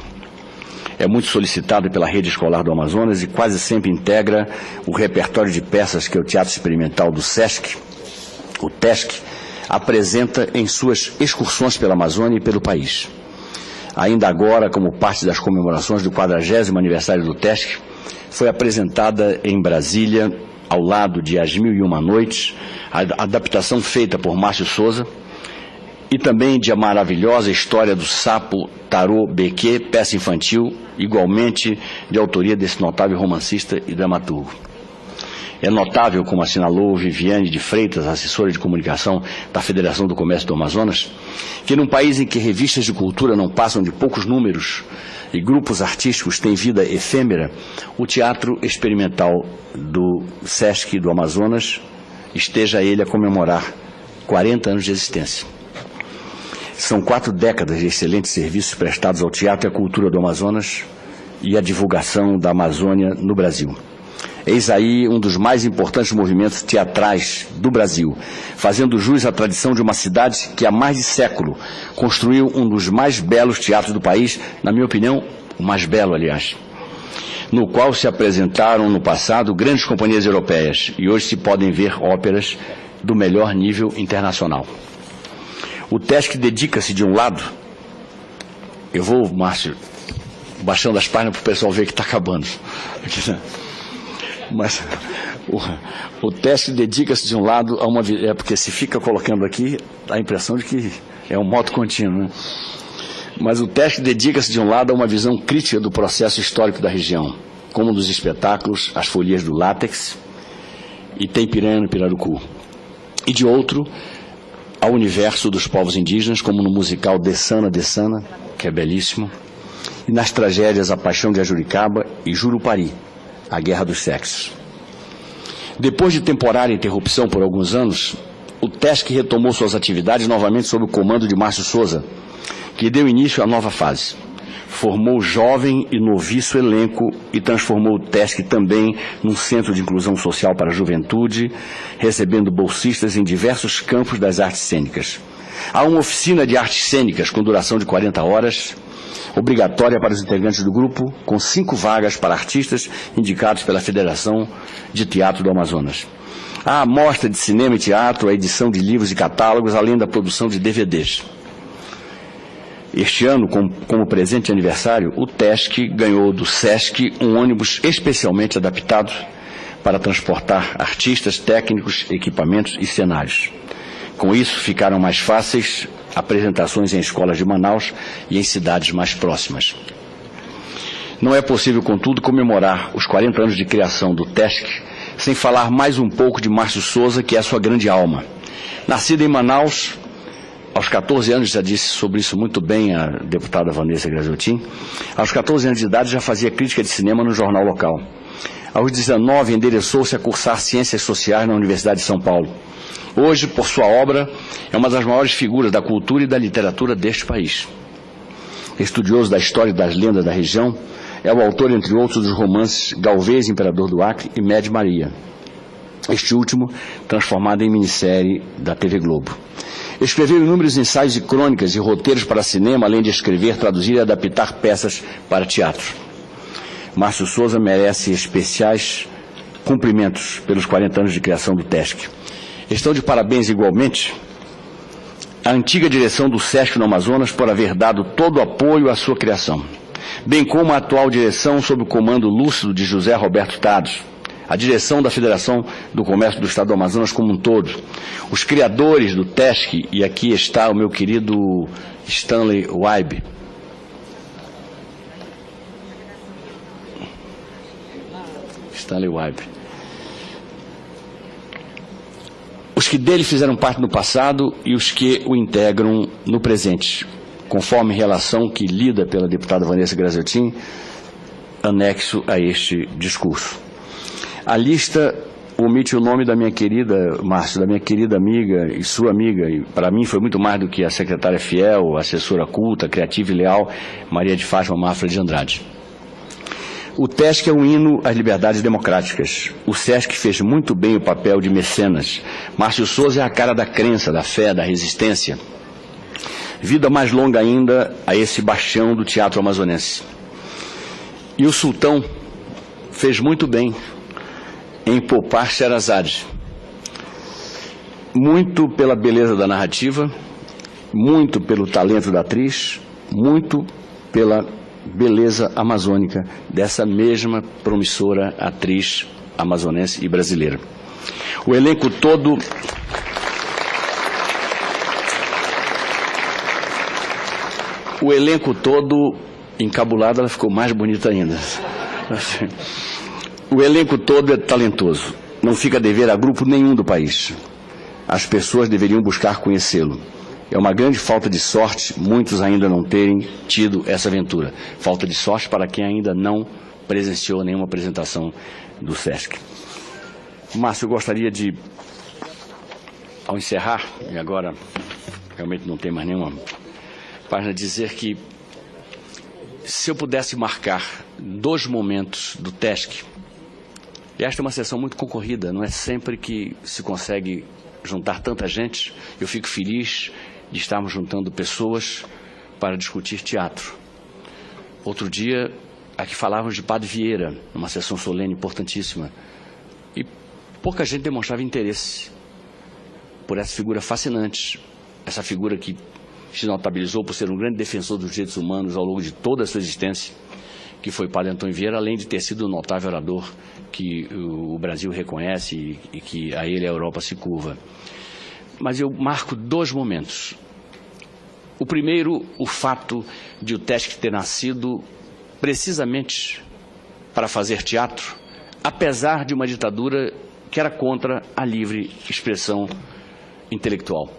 É muito solicitada pela rede escolar do Amazonas e quase sempre integra o repertório de peças que o Teatro Experimental do SESC, o TESC, apresenta em suas excursões pela Amazônia e pelo país. Ainda agora, como parte das comemorações do 40º aniversário do TESC, foi apresentada em Brasília, ao lado de As Mil e Uma Noites, a adaptação feita por Márcio Souza, e também de A Maravilhosa História do Sapo Tarô Bequê, peça infantil, igualmente de autoria desse notável romancista e dramaturgo. É notável, como assinalou Viviane de Freitas, assessora de comunicação da Federação do Comércio do Amazonas, que num país em que revistas de cultura não passam de poucos números e grupos artísticos têm vida efêmera, o Teatro Experimental do SESC do Amazonas esteja ele a comemorar 40 anos de existência. São 4 décadas de excelentes serviços prestados ao teatro e à cultura do Amazonas e à divulgação da Amazônia no Brasil. Eis aí um dos mais importantes movimentos teatrais do Brasil, fazendo jus à tradição de uma cidade que há mais de século construiu um dos mais belos teatros do país, na minha opinião, o mais belo, aliás, no qual se apresentaram no passado grandes companhias europeias e hoje se podem ver óperas do melhor nível internacional. O TESC dedica-se, de um lado, eu vou, Márcio, baixando as páginas para o pessoal ver que está acabando. Mas o TESC dedica-se, de um lado, a uma... É porque se fica colocando aqui, dá a impressão de que é um moto contínuo, né? Mas o TESC dedica-se, de um lado, a uma visão crítica do processo histórico da região, como nos espetáculos As Folias do Látex e Tem Piranha no Pirarucu. E, de outro, ao universo dos povos indígenas, como no musical Dessana, Dessana, que é belíssimo, e nas tragédias A Paixão de Ajuricaba e Jurupari, A Guerra dos Sexos. Depois de temporária interrupção por alguns anos, o TESC retomou suas atividades novamente sob o comando de Márcio Souza, que deu início à nova fase. Formou jovem e noviço elenco e transformou o TESC também num centro de inclusão social para a juventude, recebendo bolsistas em diversos campos das artes cênicas. Há uma oficina de artes cênicas com duração de 40 horas, obrigatória para os integrantes do grupo, com 5 vagas para artistas indicados pela Federação de Teatro do Amazonas. Há a mostra de cinema e teatro, a edição de livros e catálogos, além da produção de DVDs. Este ano, como presente de aniversário, o TESC ganhou do SESC um ônibus especialmente adaptado para transportar artistas, técnicos, equipamentos e cenários. Com isso, ficaram mais fáceis apresentações em escolas de Manaus e em cidades mais próximas. Não é possível, contudo, comemorar os 40 anos de criação do TESC sem falar mais um pouco de Márcio Souza, que é a sua grande alma. Nascida em Manaus, aos 14 anos, já disse sobre isso muito bem a deputada Vanessa Graziotin, aos 14 anos de idade já fazia crítica de cinema no jornal local. Aos 19, endereçou-se a cursar Ciências Sociais na Universidade de São Paulo. Hoje, por sua obra, é uma das maiores figuras da cultura e da literatura deste país. Estudioso da história e das lendas da região, é o autor, entre outros, dos romances Galvez, Imperador do Acre e Média Maria. Este último, transformado em minissérie da TV Globo. Escreveu inúmeros ensaios e crônicas e roteiros para cinema, além de escrever, traduzir e adaptar peças para teatro. Márcio Souza merece especiais cumprimentos pelos 40 anos de criação do TESC. Estão de parabéns igualmente a antiga direção do SESC no Amazonas por haver dado todo o apoio à sua criação, bem como a atual direção sob o comando lúcido de José Roberto Tados, a direção da Federação do Comércio do Estado do Amazonas como um todo, os criadores do TESC, e aqui está o meu querido Stanley Weibe, os que dele fizeram parte no passado e os que o integram no presente, conforme relação que lida pela deputada Vanessa Graziotin, anexo a este discurso. A lista omite o nome da minha querida, Márcio, da minha querida amiga e sua amiga, e para mim foi muito mais do que a secretária fiel, assessora culta, criativa e leal, Maria de Fátima Mafra de Andrade. O TESC é um hino às liberdades democráticas. O SESC fez muito bem o papel de mecenas. Márcio Souza é a cara da crença, da fé, da resistência. Vida mais longa ainda a esse bastião do teatro amazonense. E o Sultão fez muito bem em poupar Sherazade. Muito pela beleza da narrativa, muito pelo talento da atriz, muito pela beleza amazônica dessa mesma promissora atriz amazonense e brasileira. O elenco todo encabulado, ela ficou mais bonita ainda. O elenco todo é talentoso. Não fica a dever a grupo nenhum do país. As pessoas deveriam buscar conhecê-lo. É uma grande falta de sorte muitos ainda não terem tido essa aventura. Falta de sorte para quem ainda não presenciou nenhuma apresentação do SESC. Márcio, eu gostaria de, ao encerrar, e agora realmente não tem mais nenhuma página, dizer que se eu pudesse marcar 2 momentos do TESC, e esta é uma sessão muito concorrida, não é sempre que se consegue juntar tanta gente. Eu fico feliz de estarmos juntando pessoas para discutir teatro. Outro dia, aqui falávamos de Padre Vieira, numa sessão solene importantíssima, e pouca gente demonstrava interesse por essa figura fascinante, essa figura que se notabilizou por ser um grande defensor dos direitos humanos ao longo de toda a sua existência, que foi Padre Antônio Vieira, além de ter sido um notável orador que o Brasil reconhece e que a ele a Europa se curva. Mas eu marco 2 momentos. O primeiro, o fato de o TESC ter nascido precisamente para fazer teatro, apesar de uma ditadura que era contra a livre expressão intelectual.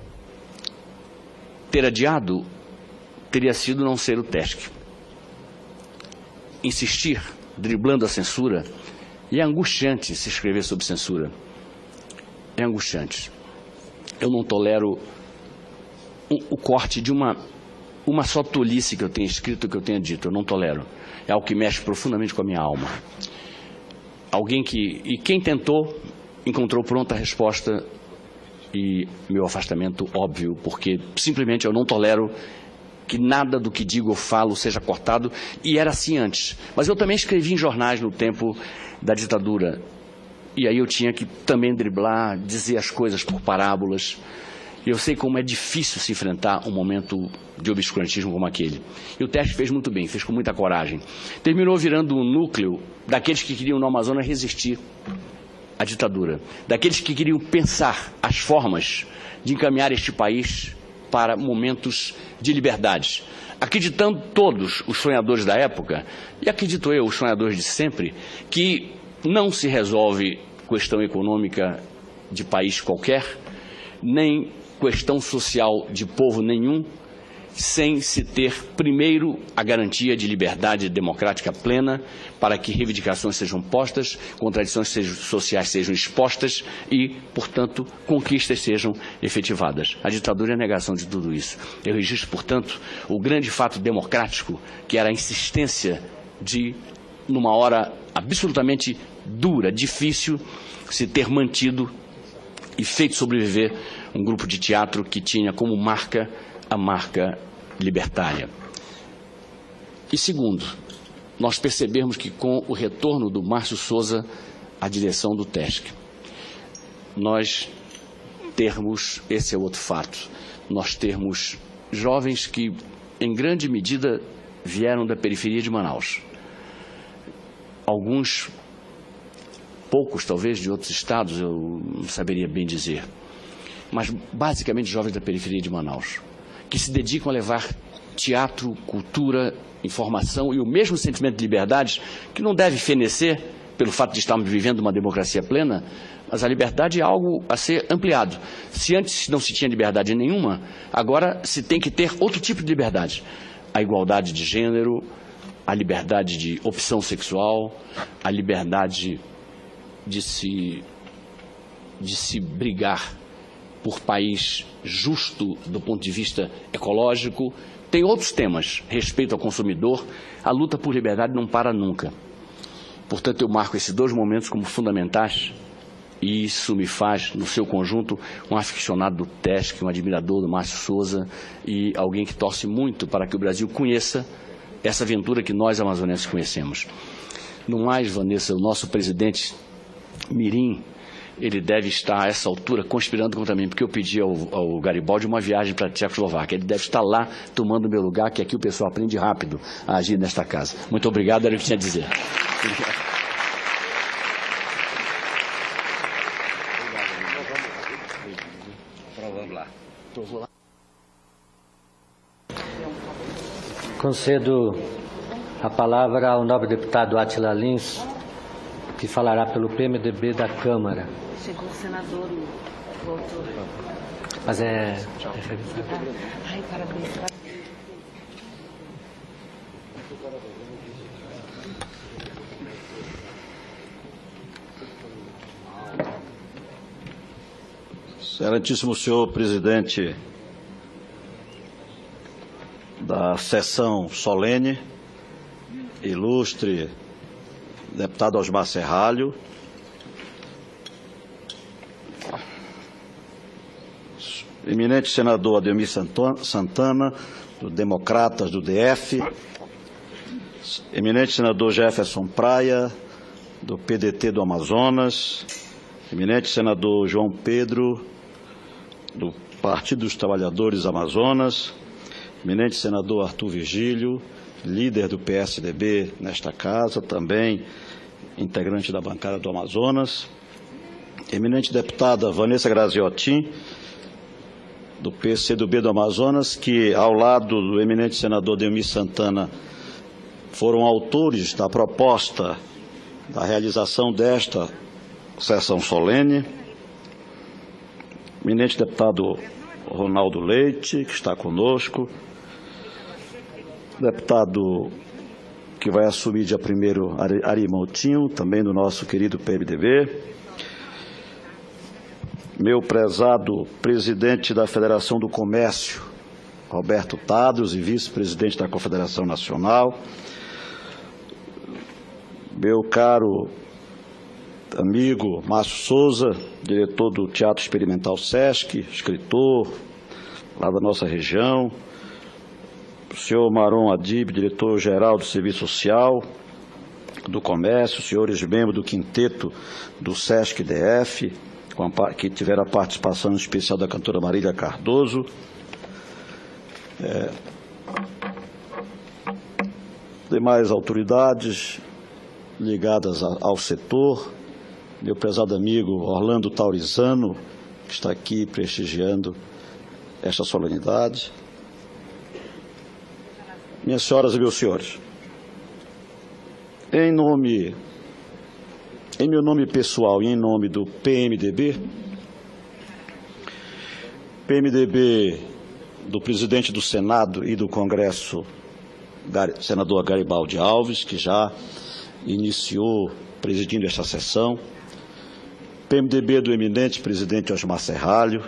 Ter adiado teria sido não ser o TESC. Insistir, driblando a censura, e é angustiante se escrever sobre censura. É angustiante. Eu não tolero o corte de uma só tolice que eu tenha escrito, que eu tenha dito. Eu não tolero. É algo que mexe profundamente com a minha alma. E quem tentou, encontrou pronta a resposta e meu afastamento óbvio, porque simplesmente eu não tolero que nada do que digo ou falo seja cortado, e era assim antes. Mas eu também escrevi em jornais no tempo da ditadura, e aí eu tinha que também driblar, dizer as coisas por parábolas, e eu sei como é difícil se enfrentar um momento de obscurantismo como aquele. E o TESC fez muito bem, fez com muita coragem. Terminou virando um núcleo daqueles que queriam no Amazonas resistir à ditadura, daqueles que queriam pensar as formas de encaminhar este país para momentos de liberdade, acreditando todos os sonhadores da época, e acredito eu, os sonhadores de sempre, que não se resolve questão econômica de país qualquer, nem questão social de povo nenhum, sem se ter primeiro a garantia de liberdade democrática plena, para que reivindicações sejam postas, contradições sociais sejam expostas e, portanto, conquistas sejam efetivadas. A ditadura é a negação de tudo isso. Eu registro, portanto, o grande fato democrático, que era a insistência de, numa hora absolutamente dura, difícil, se ter mantido e feito sobreviver um grupo de teatro que tinha como marca a marca libertária. E segundo, nós percebemos que com o retorno do Márcio Souza à direção do TESC, nós termos, esse é outro fato, nós termos jovens que em grande medida vieram da periferia de Manaus. Alguns, poucos talvez de outros estados, eu não saberia bem dizer, mas basicamente jovens da periferia de Manaus, que se dedicam a levar teatro, cultura, informação e o mesmo sentimento de liberdade, que não deve fenecer pelo fato de estarmos vivendo uma democracia plena, Mas a liberdade é algo a ser ampliado. Se antes não se tinha liberdade nenhuma, agora se tem que ter outro tipo de liberdade. A igualdade de gênero, a liberdade de opção sexual, a liberdade de se brigar por país justo do ponto de vista ecológico. Tem outros temas, respeito ao consumidor, a luta por liberdade não para nunca. Portanto, eu marco esses dois momentos como fundamentais e isso me faz, no seu conjunto, um aficionado do TESC, um admirador do Márcio Souza e alguém que torce muito para que o Brasil conheça essa aventura que nós amazonenses conhecemos. No mais, Vanessa, o nosso presidente Mirim, ele deve estar a essa altura conspirando contra mim, porque eu pedi ao Garibaldi uma viagem para a Tchecoslováquia. Ele deve estar lá tomando meu lugar, que aqui o pessoal aprende rápido a agir nesta casa. Muito obrigado, era o que tinha a dizer. Concedo a palavra ao nobre deputado Átila Lins, que falará pelo PMDB da Câmara. Chegou o senador, o autor. Mas Ai, parabéns. Excelentíssimo senhor presidente da sessão solene, ilustre deputado Osmar Serralho, eminente senador Ademir Santana, do Democratas do DF, eminente senador Jefferson Praia, do PDT do Amazonas, eminente senador João Pedro, do Partido dos Trabalhadores Amazonas, eminente senador Arthur Virgílio, líder do PSDB nesta casa, também integrante da bancada do Amazonas, eminente deputada Vanessa Graziotin, do PCdoB do Amazonas, que, ao lado do eminente senador Ademir Santana, foram autores da proposta da realização desta sessão solene, eminente deputado Ronaldo Leite, que está conosco, deputado que vai assumir dia 1º, Ari Moutinho, também do nosso querido PMDB, meu prezado presidente da Federação do Comércio, Roberto Tadros, e vice-presidente da Confederação Nacional, meu caro amigo Márcio Souza, diretor do Teatro Experimental Sesc, escritor lá da nossa região, o senhor Maron Adib, diretor-geral do Serviço Social do Comércio, senhores membros do quinteto do Sesc DF, que tiveram a participação especial da cantora Marília Cardoso, demais autoridades ligadas ao setor, meu prezado amigo Orlando Taurizano, que está aqui prestigiando esta solenidade. Minhas senhoras e meus senhores, em meu nome pessoal e em nome do PMDB do presidente do Senado e do Congresso, senador Garibaldi Alves, que já iniciou presidindo esta sessão, PMDB do eminente presidente Osmar Serralho,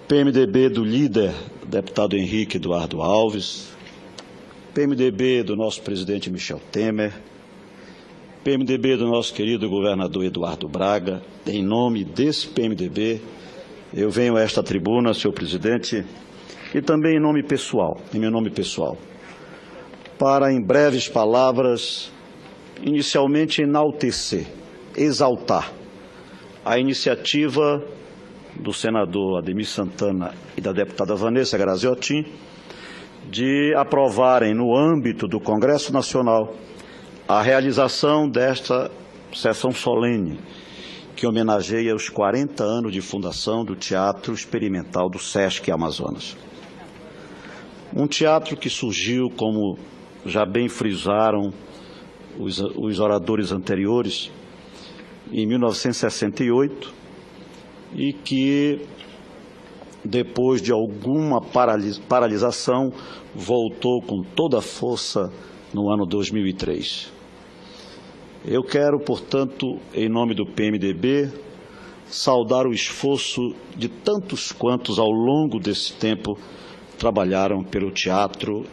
PMDB do líder deputado Henrique Eduardo Alves, PMDB do nosso presidente Michel Temer, PMDB do nosso querido governador Eduardo Braga. Em nome desse PMDB, eu venho a esta tribuna, senhor presidente, e também em meu nome pessoal, para, em breves palavras, inicialmente enaltecer, exaltar a iniciativa do senador Ademir Santana e da deputada Vanessa Graziotin de aprovarem, no âmbito do Congresso Nacional, a realização desta sessão solene, que homenageia os 40 anos de fundação do Teatro Experimental do Sesc Amazonas. Um teatro que surgiu, como já bem frisaram os oradores anteriores, em 1968 e que, depois de alguma paralisação, voltou com toda a força no ano 2003. Eu quero, portanto, em nome do PMDB, saudar o esforço de tantos quantos ao longo desse tempo trabalharam pelo teatro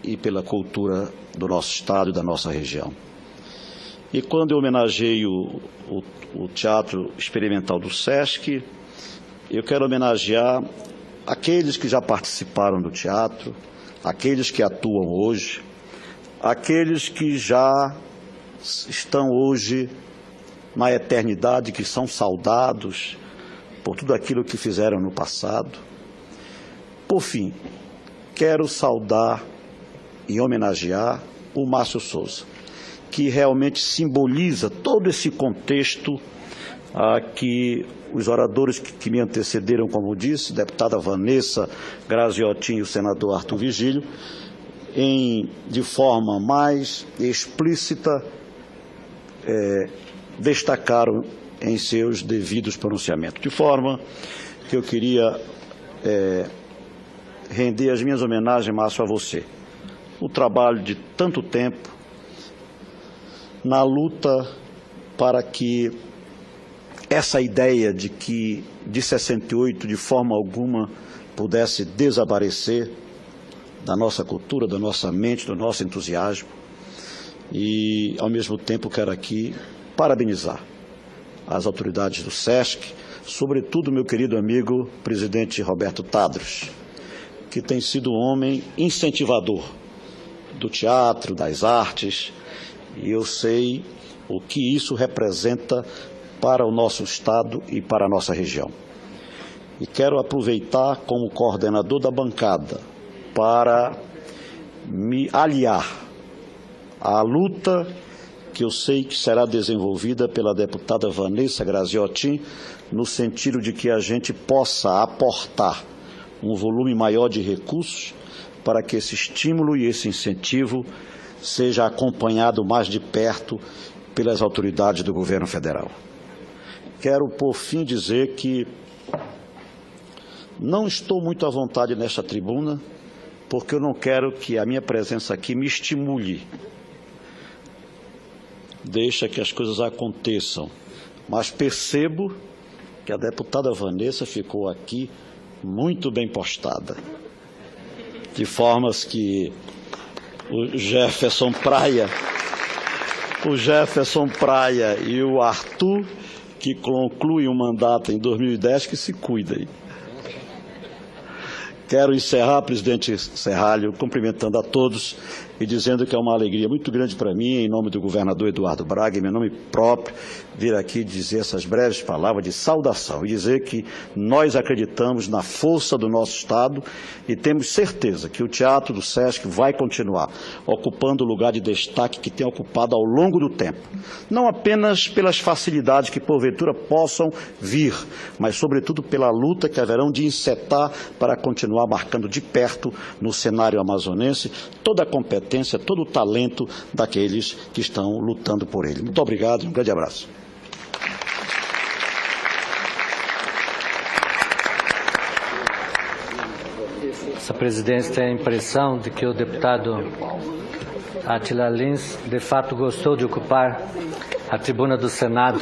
e pela cultura do nosso estado e da nossa região. E quando eu homenageio o Teatro Experimental do SESC, eu quero homenagear aqueles que já participaram do teatro, aqueles que atuam hoje, aqueles que já estão hoje na eternidade, que são saudados por tudo aquilo que fizeram no passado. Por fim, quero saudar e homenagear o Márcio Souza, que realmente simboliza todo esse contexto que os oradores que me antecederam, como disse, deputada Vanessa Graziotin e o senador Arthur Vigílio, de forma mais explícita, destacaram em seus devidos pronunciamentos. De forma que eu queria render as minhas homenagens, Márcio, a você. O trabalho de tanto tempo na luta para que essa ideia de 68 de forma alguma pudesse desaparecer da nossa cultura, da nossa mente, do nosso entusiasmo. E, ao mesmo tempo, quero aqui parabenizar as autoridades do SESC, sobretudo meu querido amigo presidente Roberto Tadros, que tem sido um homem incentivador do teatro, das artes, e eu sei o que isso representa para o nosso estado e para a nossa região. E quero aproveitar como coordenador da bancada para me aliar à luta que eu sei que será desenvolvida pela deputada Vanessa Graziotin, no sentido de que a gente possa aportar um volume maior de recursos para que esse estímulo e esse incentivo seja acompanhado mais de perto pelas autoridades do governo federal. Quero, por fim, dizer que não estou muito à vontade nesta tribuna, porque eu não quero que a minha presença aqui me estimule. Deixa que as coisas aconteçam. Mas percebo que a deputada Vanessa ficou aqui muito bem postada. De formas que o Jefferson Praia e o Arthur, que conclui o mandato em 2010, que se cuidem. Quero encerrar, presidente Serralho, cumprimentando a todos e dizendo que é uma alegria muito grande para mim, em nome do governador Eduardo Braga, em meu nome próprio, vir aqui dizer essas breves palavras de saudação e dizer que nós acreditamos na força do nosso Estado e temos certeza que o Teatro do SESC vai continuar ocupando o lugar de destaque que tem ocupado ao longo do tempo. Não apenas pelas facilidades que porventura possam vir, mas sobretudo pela luta que haverão de encetar para continuar marcando de perto no cenário amazonense toda a competência, todo o talento daqueles que estão lutando por ele. Muito obrigado e um grande abraço. Essa presidência tem a impressão de que o deputado Átila Lins, de fato, gostou de ocupar a tribuna do Senado.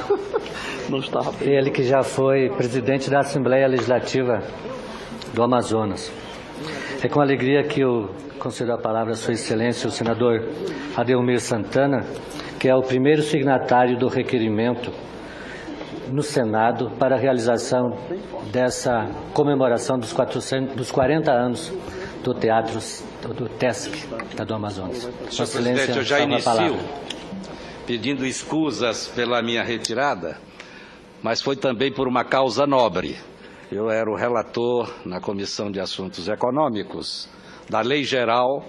Ele que já foi presidente da Assembleia Legislativa do Amazonas. É com alegria que eu concedo a palavra a Sua Excelência, o senador Adelmir Santana, que é o primeiro signatário do requerimento no Senado para a realização dessa comemoração dos 40 anos do Teatro do TESC do Amazonas. Senhor presidente, eu já inicio pedindo escusas pela minha retirada, mas foi também por uma causa nobre. Eu era o relator na Comissão de Assuntos Econômicos da Lei Geral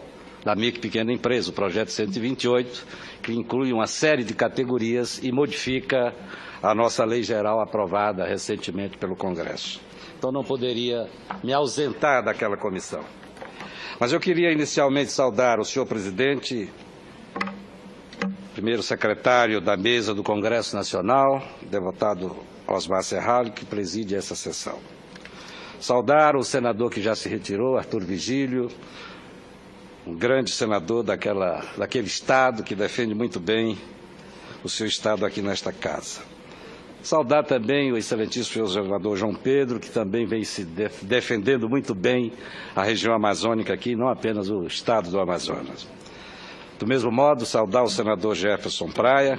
da Micro e Pequena Empresa, o projeto 128, que inclui uma série de categorias e modifica a nossa Lei Geral aprovada recentemente pelo Congresso. Então não poderia me ausentar daquela comissão. Mas eu queria inicialmente saudar o senhor presidente primeiro secretário da mesa do Congresso Nacional, deputado Osmar Serralho, que preside essa sessão. Saudar o senador que já se retirou, Arthur Vigílio, um grande senador daquele estado que defende muito bem o seu estado aqui nesta casa. Saudar também o excelentíssimo senador João Pedro, que também vem se defendendo muito bem a região amazônica aqui, não apenas o estado do Amazonas. Do mesmo modo, saudar o senador Jefferson Praia,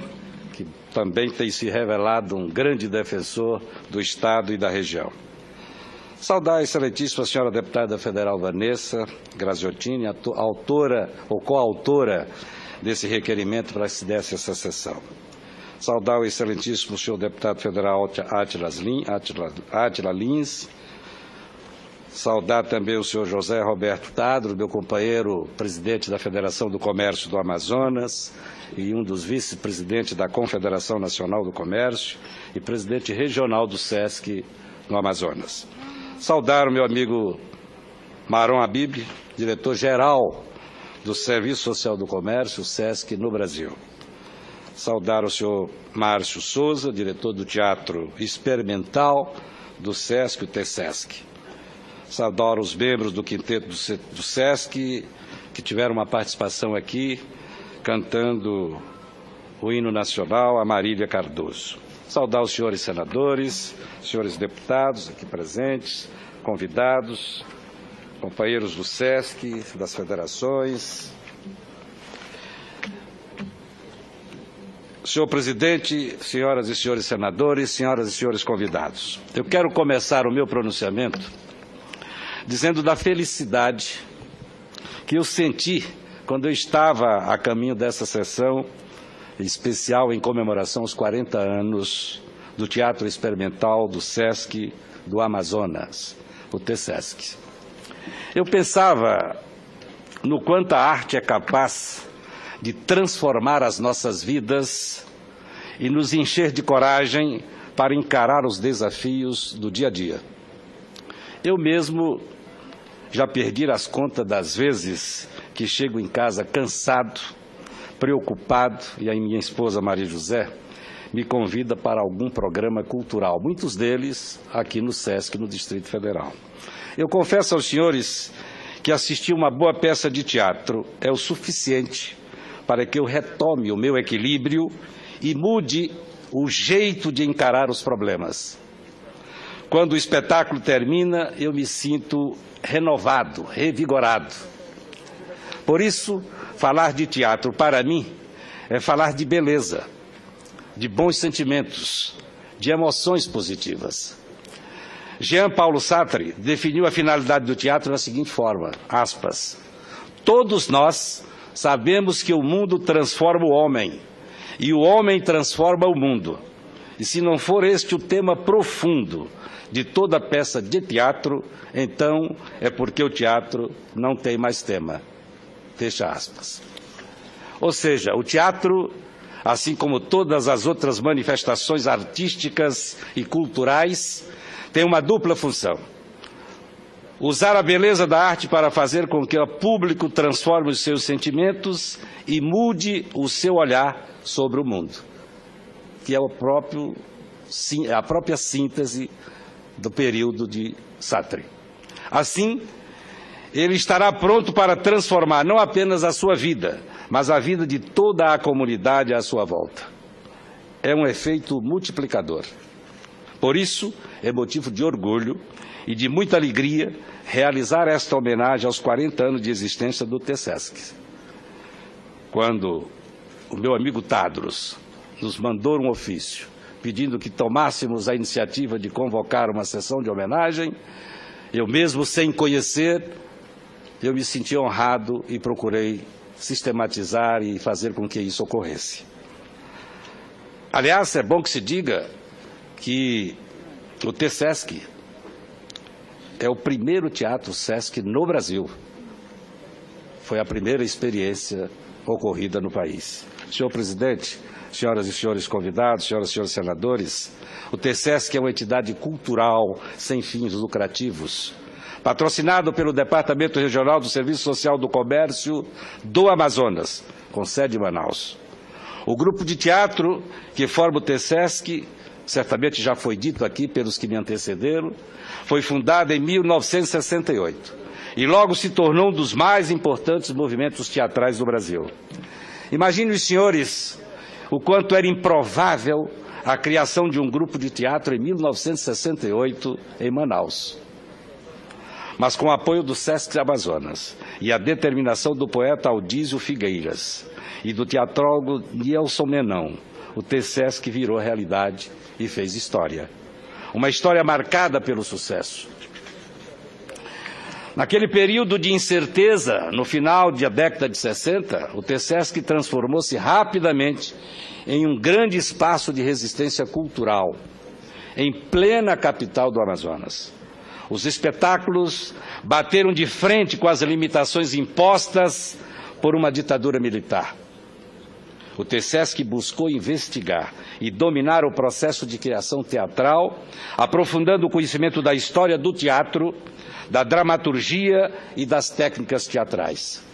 que também tem se revelado um grande defensor do estado e da região. Saudar a excelentíssima senhora deputada federal Vanessa Graziottini, autora ou coautora desse requerimento para que se desse essa sessão. Saudar o excelentíssimo senhor deputado federal Átila Lins. Saudar também o senhor José Roberto Tadro, meu companheiro presidente da Federação do Comércio do Amazonas e um dos vice-presidentes da Confederação Nacional do Comércio e presidente regional do SESC no Amazonas. Saudar o meu amigo Maron Habib, diretor-geral do Serviço Social do Comércio, SESC, no Brasil. Saudar o senhor Márcio Souza, diretor do Teatro Experimental do SESC, o TSESC. Saudar os membros do quinteto do SESC, que tiveram uma participação aqui, cantando o hino nacional, a Marília Cardoso. Saudar os senhores senadores, senhores deputados aqui presentes, convidados, companheiros do SESC, das federações. Senhor presidente, senhoras e senhores senadores, senhoras e senhores convidados, eu quero começar o meu pronunciamento dizendo da felicidade que eu senti quando eu estava a caminho dessa sessão especial em comemoração aos 40 anos do Teatro Experimental do SESC do Amazonas, o TSESC. Eu pensava no quanto a arte é capaz de transformar as nossas vidas e nos encher de coragem para encarar os desafios do dia a dia. Eu mesmo já perdi as contas das vezes que chego em casa cansado, preocupado, e a minha esposa Maria José me convida para algum programa cultural, muitos deles aqui no SESC, no Distrito Federal. Eu confesso aos senhores que assistir uma boa peça de teatro é o suficiente para que eu retome o meu equilíbrio e mude o jeito de encarar os problemas. Quando o espetáculo termina, eu me sinto renovado, revigorado. Por isso, falar de teatro, para mim, é falar de beleza, de bons sentimentos, de emoções positivas. Jean Paulo Sartre definiu a finalidade do teatro da seguinte forma, aspas, todos nós sabemos que o mundo transforma o homem, e o homem transforma o mundo. E se não for este o tema profundo de toda peça de teatro, então é porque o teatro não tem mais tema. Fecha aspas. Ou seja, o teatro, assim como todas as outras manifestações artísticas e culturais, tem uma dupla função. Usar a beleza da arte para fazer com que o público transforme os seus sentimentos e mude o seu olhar sobre o mundo, que é a própria síntese do período de Sartre. Assim, ele estará pronto para transformar não apenas a sua vida, mas a vida de toda a comunidade à sua volta. É um efeito multiplicador. Por isso, é motivo de orgulho e de muita alegria realizar esta homenagem aos 40 anos de existência do TSESC. Quando o meu amigo Tadros nos mandou um ofício pedindo que tomássemos a iniciativa de convocar uma sessão de homenagem, eu mesmo sem conhecer, eu me senti honrado e procurei sistematizar e fazer com que isso ocorresse. Aliás, é bom que se diga que o TSESC é o primeiro teatro SESC no Brasil. Foi a primeira experiência ocorrida no país. Senhor presidente, senhoras e senhores convidados, senhoras e senhores senadores, o TSESC é uma entidade cultural sem fins lucrativos, patrocinado pelo Departamento Regional do Serviço Social do Comércio do Amazonas, com sede em Manaus. O grupo de teatro que forma o TESESC, certamente já foi dito aqui pelos que me antecederam, foi fundado em 1968 e logo se tornou um dos mais importantes movimentos teatrais do Brasil. Imaginem os senhores o quanto era improvável a criação de um grupo de teatro em 1968 em Manaus. Mas com o apoio do SESC Amazonas e a determinação do poeta Aldísio Figueiras e do teatrólogo Nielson Menão, o TESESC virou realidade e fez história. Uma história marcada pelo sucesso. Naquele período de incerteza, no final da década de 60, o TESESC transformou-se rapidamente em um grande espaço de resistência cultural, em plena capital do Amazonas. Os espetáculos bateram de frente com as limitações impostas por uma ditadura militar. O TESESC buscou investigar e dominar o processo de criação teatral, aprofundando o conhecimento da história do teatro, da dramaturgia e das técnicas teatrais.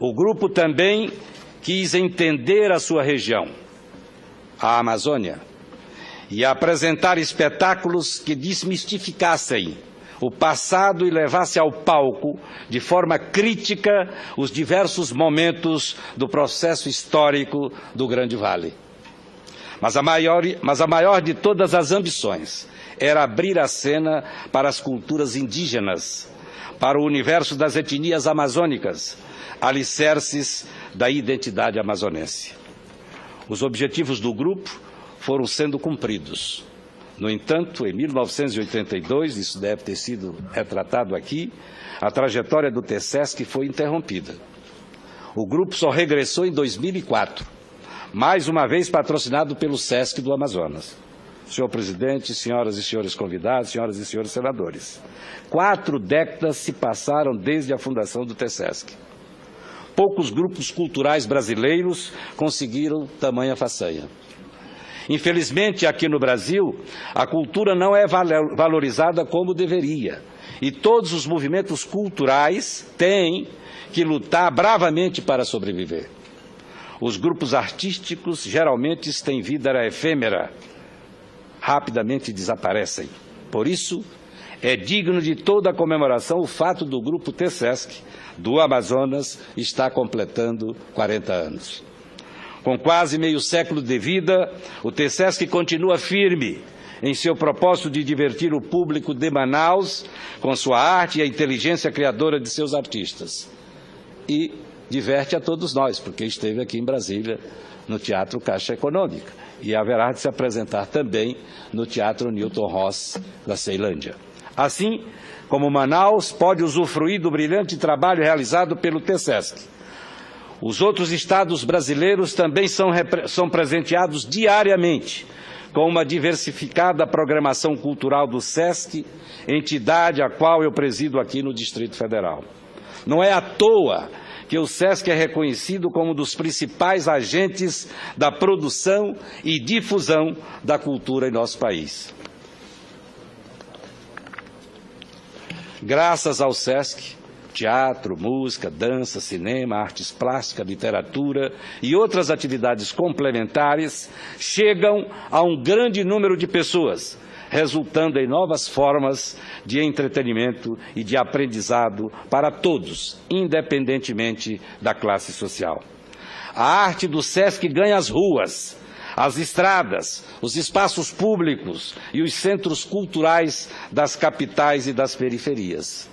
O grupo também quis entender a sua região, a Amazônia, e apresentar espetáculos que desmistificassem o passado e levasse ao palco, de forma crítica, os diversos momentos do processo histórico do Grande Vale. Mas a maior de todas as ambições era abrir a cena para as culturas indígenas, para o universo das etnias amazônicas, alicerces da identidade amazonense. Os objetivos do grupo foram sendo cumpridos. No entanto, em 1982, isso deve ter sido retratado aqui, a trajetória do TESESC foi interrompida. O grupo só regressou em 2004, mais uma vez patrocinado pelo SESC do Amazonas. Senhor presidente, senhoras e senhores convidados, senhoras e senhores senadores, 4 décadas se passaram desde a fundação do TESESC. Poucos grupos culturais brasileiros conseguiram tamanha façanha. Infelizmente, aqui no Brasil, a cultura não é valorizada como deveria. E todos os movimentos culturais têm que lutar bravamente para sobreviver. Os grupos artísticos geralmente têm vida efêmera, rapidamente desaparecem. Por isso, é digno de toda a comemoração o fato do grupo TESESC do Amazonas estar completando 40 anos. Com quase meio século de vida, o TESESC continua firme em seu propósito de divertir o público de Manaus com sua arte e a inteligência criadora de seus artistas. E diverte a todos nós, porque esteve aqui em Brasília, no Teatro Caixa Econômica, e haverá de se apresentar também no Teatro Newton Ross, da Ceilândia. Assim como Manaus pode usufruir do brilhante trabalho realizado pelo TESESC, os outros estados brasileiros também são presenteados diariamente com uma diversificada programação cultural do SESC, entidade a qual eu presido aqui no Distrito Federal. Não é à toa que o SESC é reconhecido como um dos principais agentes da produção e difusão da cultura em nosso país. Graças ao SESC, teatro, música, dança, cinema, artes plásticas, literatura e outras atividades complementares chegam a um grande número de pessoas, resultando em novas formas de entretenimento e de aprendizado para todos, independentemente da classe social. A arte do SESC ganha as ruas, as estradas, os espaços públicos e os centros culturais das capitais e das periferias.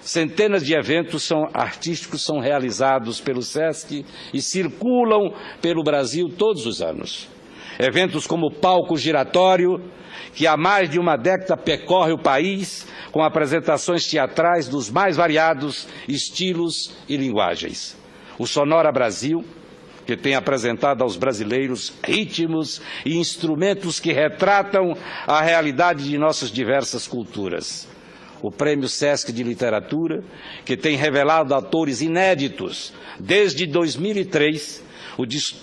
Centenas de eventos artísticos são realizados pelo SESC e circulam pelo Brasil todos os anos. Eventos como o Palco Giratório, que há mais de uma década percorre o país com apresentações teatrais dos mais variados estilos e linguagens. O Sonora Brasil, que tem apresentado aos brasileiros ritmos e instrumentos que retratam a realidade de nossas diversas culturas. O Prêmio SESC de Literatura, que tem revelado autores inéditos. Desde 2003,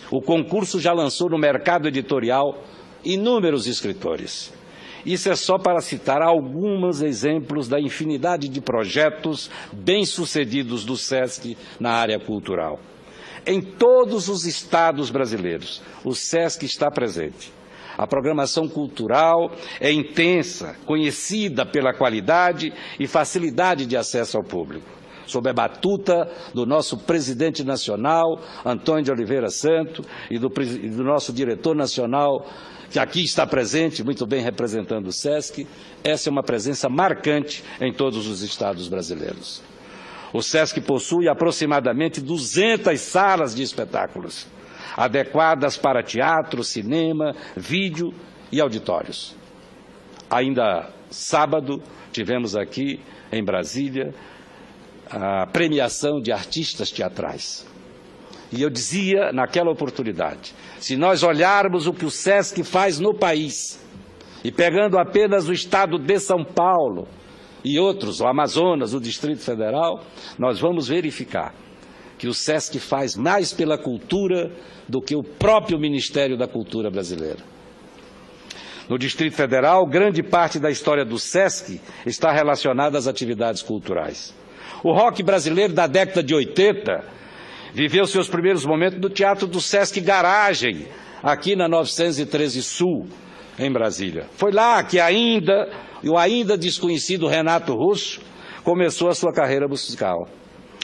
o concurso já lançou no mercado editorial inúmeros escritores. Isso é só para citar alguns exemplos da infinidade de projetos bem-sucedidos do SESC na área cultural. Em todos os estados brasileiros, o SESC está presente. A programação cultural é intensa, conhecida pela qualidade e facilidade de acesso ao público. Sob a batuta do nosso presidente nacional, Antônio de Oliveira Santo, e do nosso diretor nacional, que aqui está presente, muito bem representando o SESC, essa é uma presença marcante em todos os estados brasileiros. O SESC possui aproximadamente 200 salas de espetáculos, adequadas para teatro, cinema, vídeo e auditórios. Ainda sábado, tivemos aqui em Brasília a premiação de artistas teatrais. E eu dizia naquela oportunidade, se nós olharmos o que o SESC faz no país, e pegando apenas o estado de São Paulo e outros, o Amazonas, o Distrito Federal, nós vamos verificar que o SESC faz mais pela cultura do que o próprio Ministério da Cultura brasileiro. No Distrito Federal, grande parte da história do SESC está relacionada às atividades culturais. O rock brasileiro da década de 80 viveu seus primeiros momentos no Teatro do Sesc Garagem, aqui na 913 Sul, em Brasília. Foi lá que o ainda desconhecido Renato Russo começou a sua carreira musical.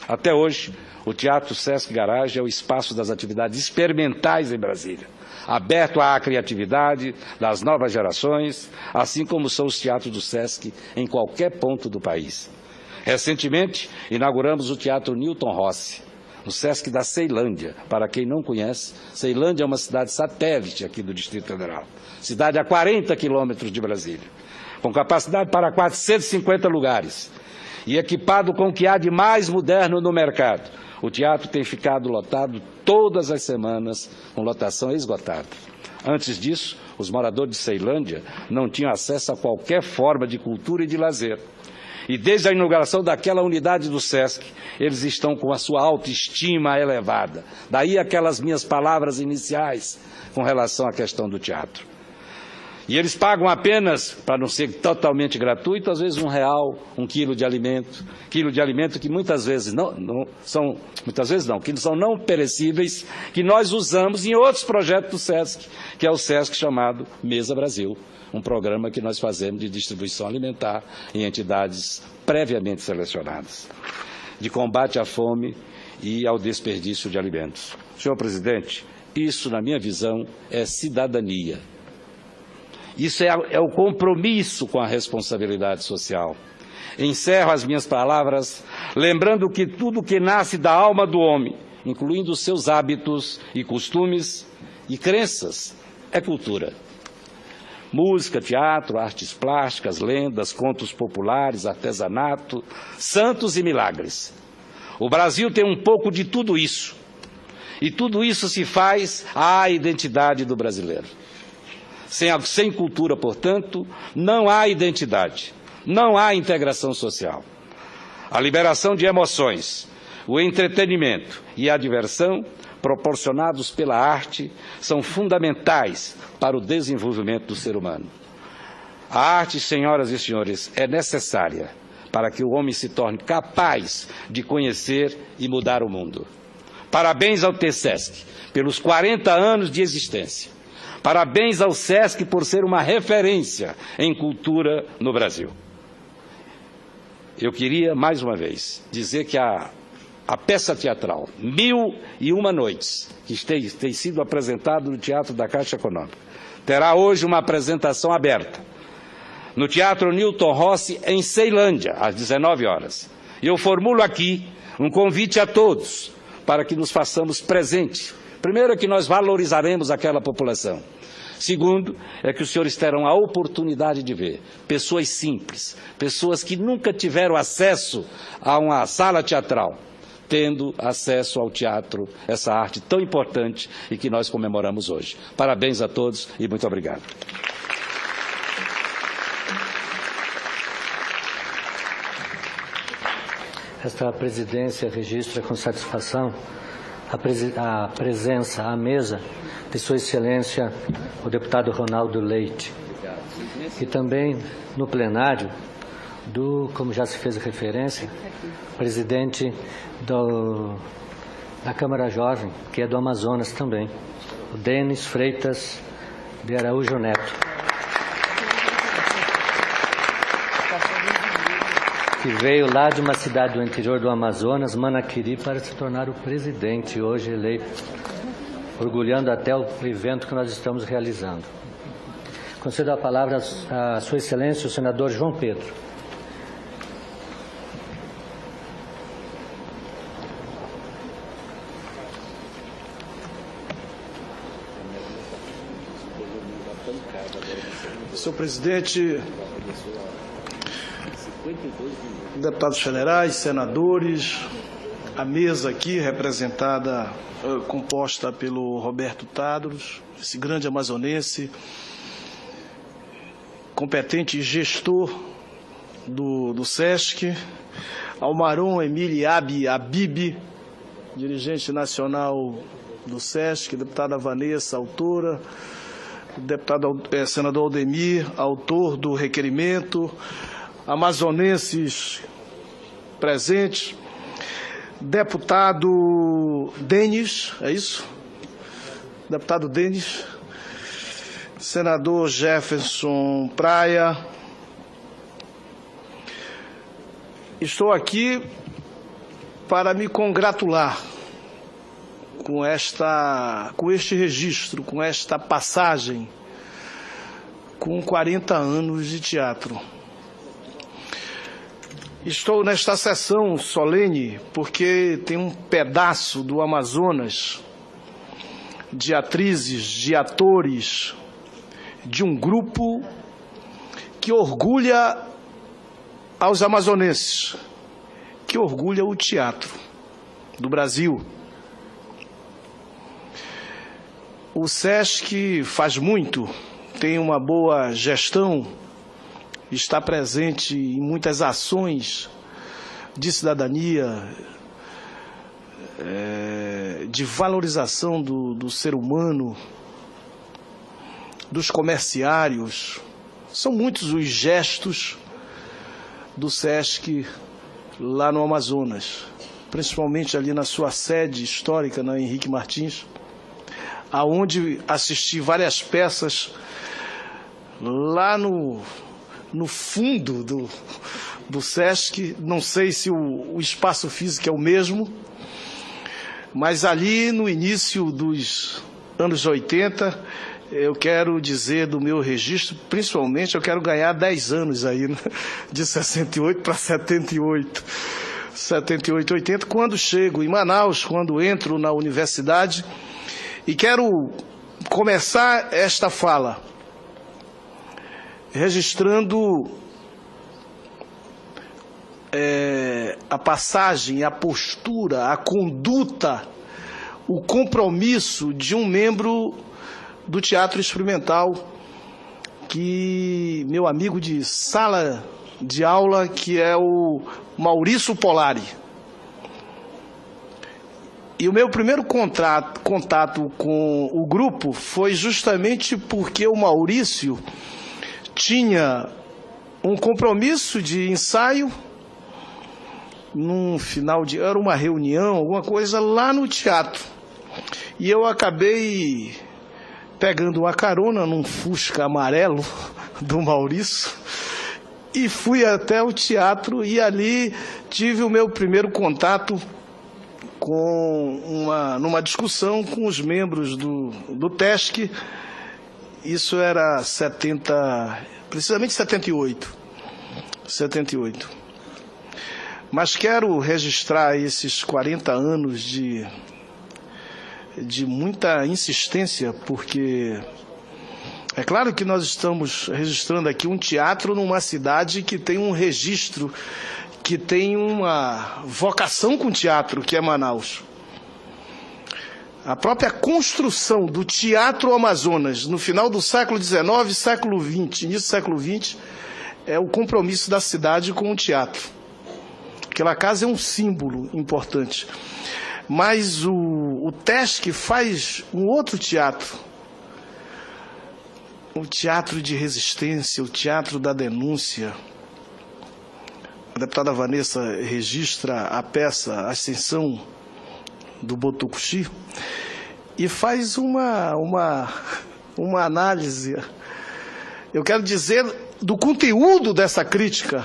Até hoje, o Teatro Sesc Garagem é o espaço das atividades experimentais em Brasília, aberto à criatividade das novas gerações, assim como são os teatros do Sesc em qualquer ponto do país. Recentemente, inauguramos o Teatro Newton Rossi, no Sesc da Ceilândia. Para quem não conhece, Ceilândia é uma cidade satélite aqui do Distrito Federal, cidade a 40 quilômetros de Brasília, com capacidade para 450 lugares e equipado com o que há de mais moderno no mercado. O teatro tem ficado lotado todas as semanas, com lotação esgotada. Antes disso, os moradores de Ceilândia não tinham acesso a qualquer forma de cultura e de lazer. E desde a inauguração daquela unidade do SESC, eles estão com a sua autoestima elevada. Daí aquelas minhas palavras iniciais com relação à questão do teatro. E eles pagam apenas, para não ser totalmente gratuito, às vezes R$1, 1 quilo de alimento que muitas vezes que são não perecíveis, que nós usamos em outros projetos do SESC, que é o SESC chamado Mesa Brasil, um programa que nós fazemos de distribuição alimentar em entidades previamente selecionadas, de combate à fome e ao desperdício de alimentos. Senhor presidente, isso, na minha visão, é cidadania. Isso é o compromisso com a responsabilidade social. Encerro as minhas palavras lembrando que tudo que nasce da alma do homem, incluindo os seus hábitos e costumes e crenças, é cultura. Música, teatro, artes plásticas, lendas, contos populares, artesanato, santos e milagres. O Brasil tem um pouco de tudo isso. E tudo isso se faz à identidade do brasileiro. Sem cultura, portanto, não há identidade, não há integração social. A liberação de emoções, o entretenimento e a diversão, proporcionados pela arte, são fundamentais para o desenvolvimento do ser humano. A arte, senhoras e senhores, é necessária para que o homem se torne capaz de conhecer e mudar o mundo. Parabéns ao TSESC pelos 40 anos de existência. Parabéns ao SESC por ser uma referência em cultura no Brasil. Eu queria, mais uma vez, dizer que a peça teatral 1001 Noites, que tem sido apresentada no Teatro da Caixa Econômica, terá hoje uma apresentação aberta no Teatro Newton Rossi, em Ceilândia, às 19 horas. E eu formulo aqui um convite a todos para que nos façamos presentes. Primeiro é que nós valorizaremos aquela população. Segundo, é que os senhores terão a oportunidade de ver pessoas simples, pessoas que nunca tiveram acesso a uma sala teatral, tendo acesso ao teatro, essa arte tão importante e que nós comemoramos hoje. Parabéns a todos e muito obrigado. Esta presidência registra com satisfação a presença à mesa de Sua Excelência, o deputado Ronaldo Leite. e também no plenário do, como já se fez referência, presidente da Câmara Jovem, que é do Amazonas também, o Denis Freitas de Araújo Neto, que veio lá de uma cidade do interior do Amazonas, Manaquiri, para se tornar o presidente, hoje eleito, orgulhando até o evento que nós estamos realizando. Concedo a palavra a Sua Excelência, o senador João Pedro. Senhor presidente, deputados federais, senadores, a mesa aqui representada, composta pelo Roberto Tadros, esse grande amazonense, competente gestor do SESC, Almaron Emílio Abib, dirigente nacional do SESC, deputada Vanessa, autora, deputado senador Aldemir, autor do requerimento, amazonenses presentes, deputado Denis, é isso? Deputado Denis, senador Jefferson Praia. Estou aqui para me congratular com este registro, com esta passagem, com 40 anos de teatro. Estou nesta sessão solene porque tem um pedaço do Amazonas, de atrizes, de atores, de um grupo que orgulha aos amazonenses, que orgulha o teatro do Brasil. O SESC faz muito, tem uma boa gestão, está presente em muitas ações de cidadania, de valorização do ser humano, dos comerciários. São muitos os gestos do SESC lá no Amazonas, principalmente ali na sua sede histórica, na Henrique Martins, aonde assisti várias peças lá no fundo do SESC. Não sei se o espaço físico é o mesmo, mas ali no início dos anos 80, eu quero dizer do meu registro, principalmente eu quero ganhar 10 anos aí, né? De 68 para 78, 78, 80, quando chego em Manaus, quando entro na universidade. E quero começar esta fala registrando a passagem, a postura, a conduta, o compromisso de um membro do Teatro Experimental, que meu amigo de sala de aula, que é o Maurício Polari. E o meu primeiro contato com o grupo foi justamente porque o Maurício tinha um compromisso de ensaio num final de... era uma reunião, alguma coisa lá no teatro. E eu acabei pegando uma carona num Fusca amarelo do Maurício e fui até o teatro, e ali tive o meu primeiro contato numa discussão com os membros do TESC. Isso era precisamente 78. Mas quero registrar esses 40 anos de muita insistência, porque é claro que nós estamos registrando aqui um teatro numa cidade que tem um registro, que tem uma vocação com teatro, que é Manaus. A própria construção do Teatro Amazonas, no final do século XIX, século XX, início do século XX, é o compromisso da cidade com o teatro. Aquela casa é um símbolo importante. Mas o TESC faz um outro teatro, o teatro de resistência, o teatro da denúncia. A deputada Vanessa registra a peça Ascensão do Botucuxi e faz uma análise, eu quero dizer, do conteúdo dessa crítica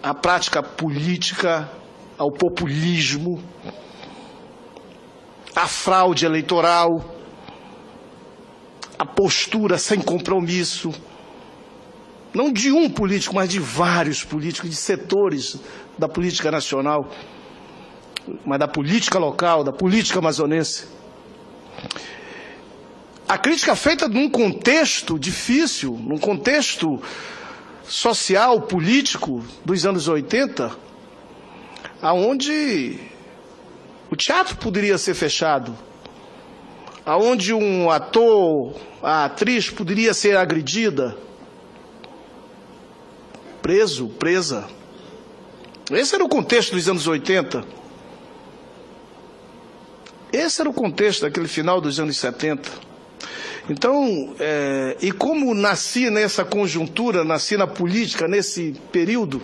à prática política, ao populismo, à fraude eleitoral, à postura sem compromisso, não de um político, mas de vários políticos, de setores da política nacional, mas da política local, da política amazonense. A crítica feita num contexto difícil, num contexto social, político dos anos 80, aonde o teatro poderia ser fechado, aonde um ator, a atriz poderia ser agredida, preso, presa. Esse era o contexto dos anos 80. Esse era o contexto daquele final dos anos 70. Então, e como nasci nessa conjuntura, nasci na política, nesse período,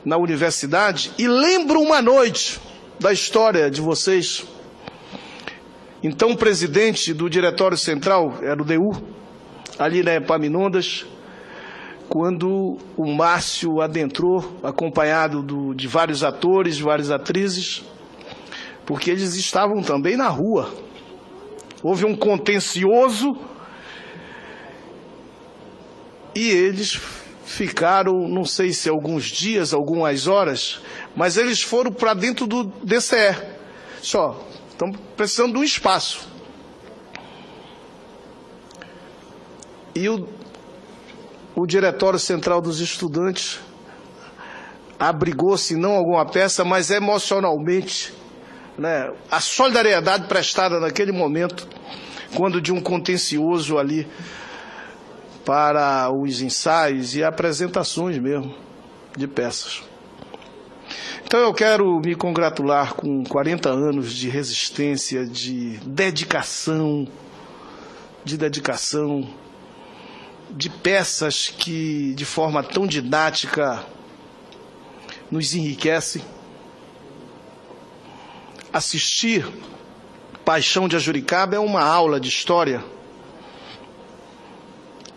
na universidade, e lembro uma noite da história de vocês. Então, o presidente do Diretório Central, era o DU, ali na Epaminondas, quando o Márcio adentrou, acompanhado de vários atores, várias atrizes, porque eles estavam também na rua. Houve um contencioso e eles ficaram, não sei se alguns dias, algumas horas, mas eles foram para dentro do DCE. Só, estão precisando de um espaço. E o Diretório Central dos Estudantes abrigou-se, não alguma peça, mas emocionalmente, né, a solidariedade prestada naquele momento, quando de um contencioso ali para os ensaios e apresentações mesmo de peças. Então eu quero me congratular com 40 anos de resistência, de dedicação, de peças que de forma tão didática nos enriquecem. Assistir Paixão de Ajuricaba é uma aula de história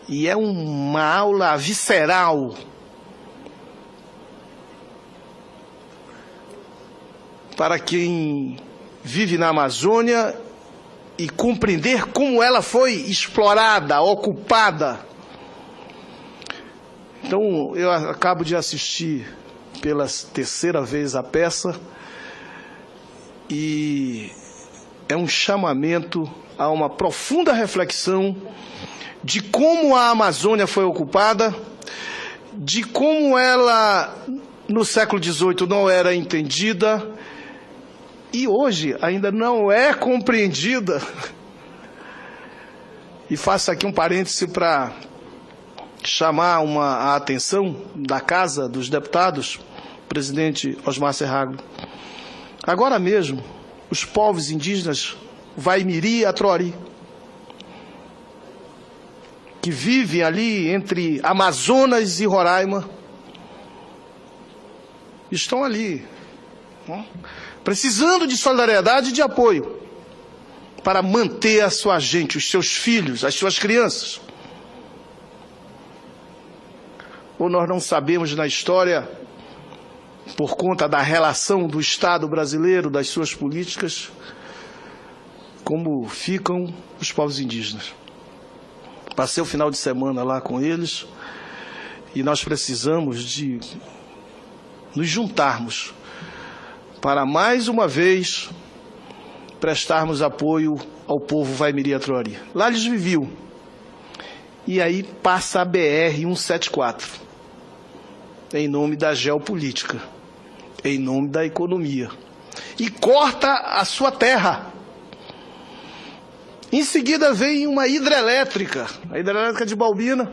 e é uma aula visceral para quem vive na Amazônia e compreender como ela foi explorada, ocupada. Então, eu acabo de assistir pela terceira vez a peça e é um chamamento a uma profunda reflexão de como a Amazônia foi ocupada, de como ela, no século XVIII, não era entendida e hoje ainda não é compreendida. E faço aqui um parêntese para chamar a atenção da Casa dos Deputados, presidente Osmar Serraglio. Agora mesmo, os povos indígenas Vaimiri e Atroari, que vivem ali entre Amazonas e Roraima, estão ali, precisando de solidariedade e de apoio para manter a sua gente, os seus filhos, as suas crianças. Ou nós não sabemos na história, por conta da relação do Estado brasileiro, das suas políticas, como ficam os povos indígenas. Passei o final de semana lá com eles e nós precisamos de nos juntarmos para mais uma vez prestarmos apoio ao povo Vaimiri e Atroari. Lá eles viviam. E aí passa a BR-174, em nome da geopolítica, em nome da economia, e corta a sua terra. Em seguida vem uma hidrelétrica, a hidrelétrica de Balbina.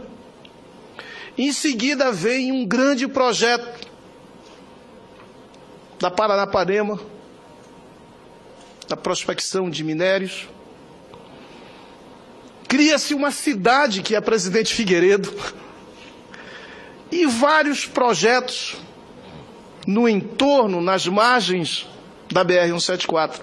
Em seguida vem um grande projeto da Paranapanema, da prospecção de minérios. Cria-se uma cidade que é Presidente Figueiredo e vários projetos no entorno, nas margens da BR-174.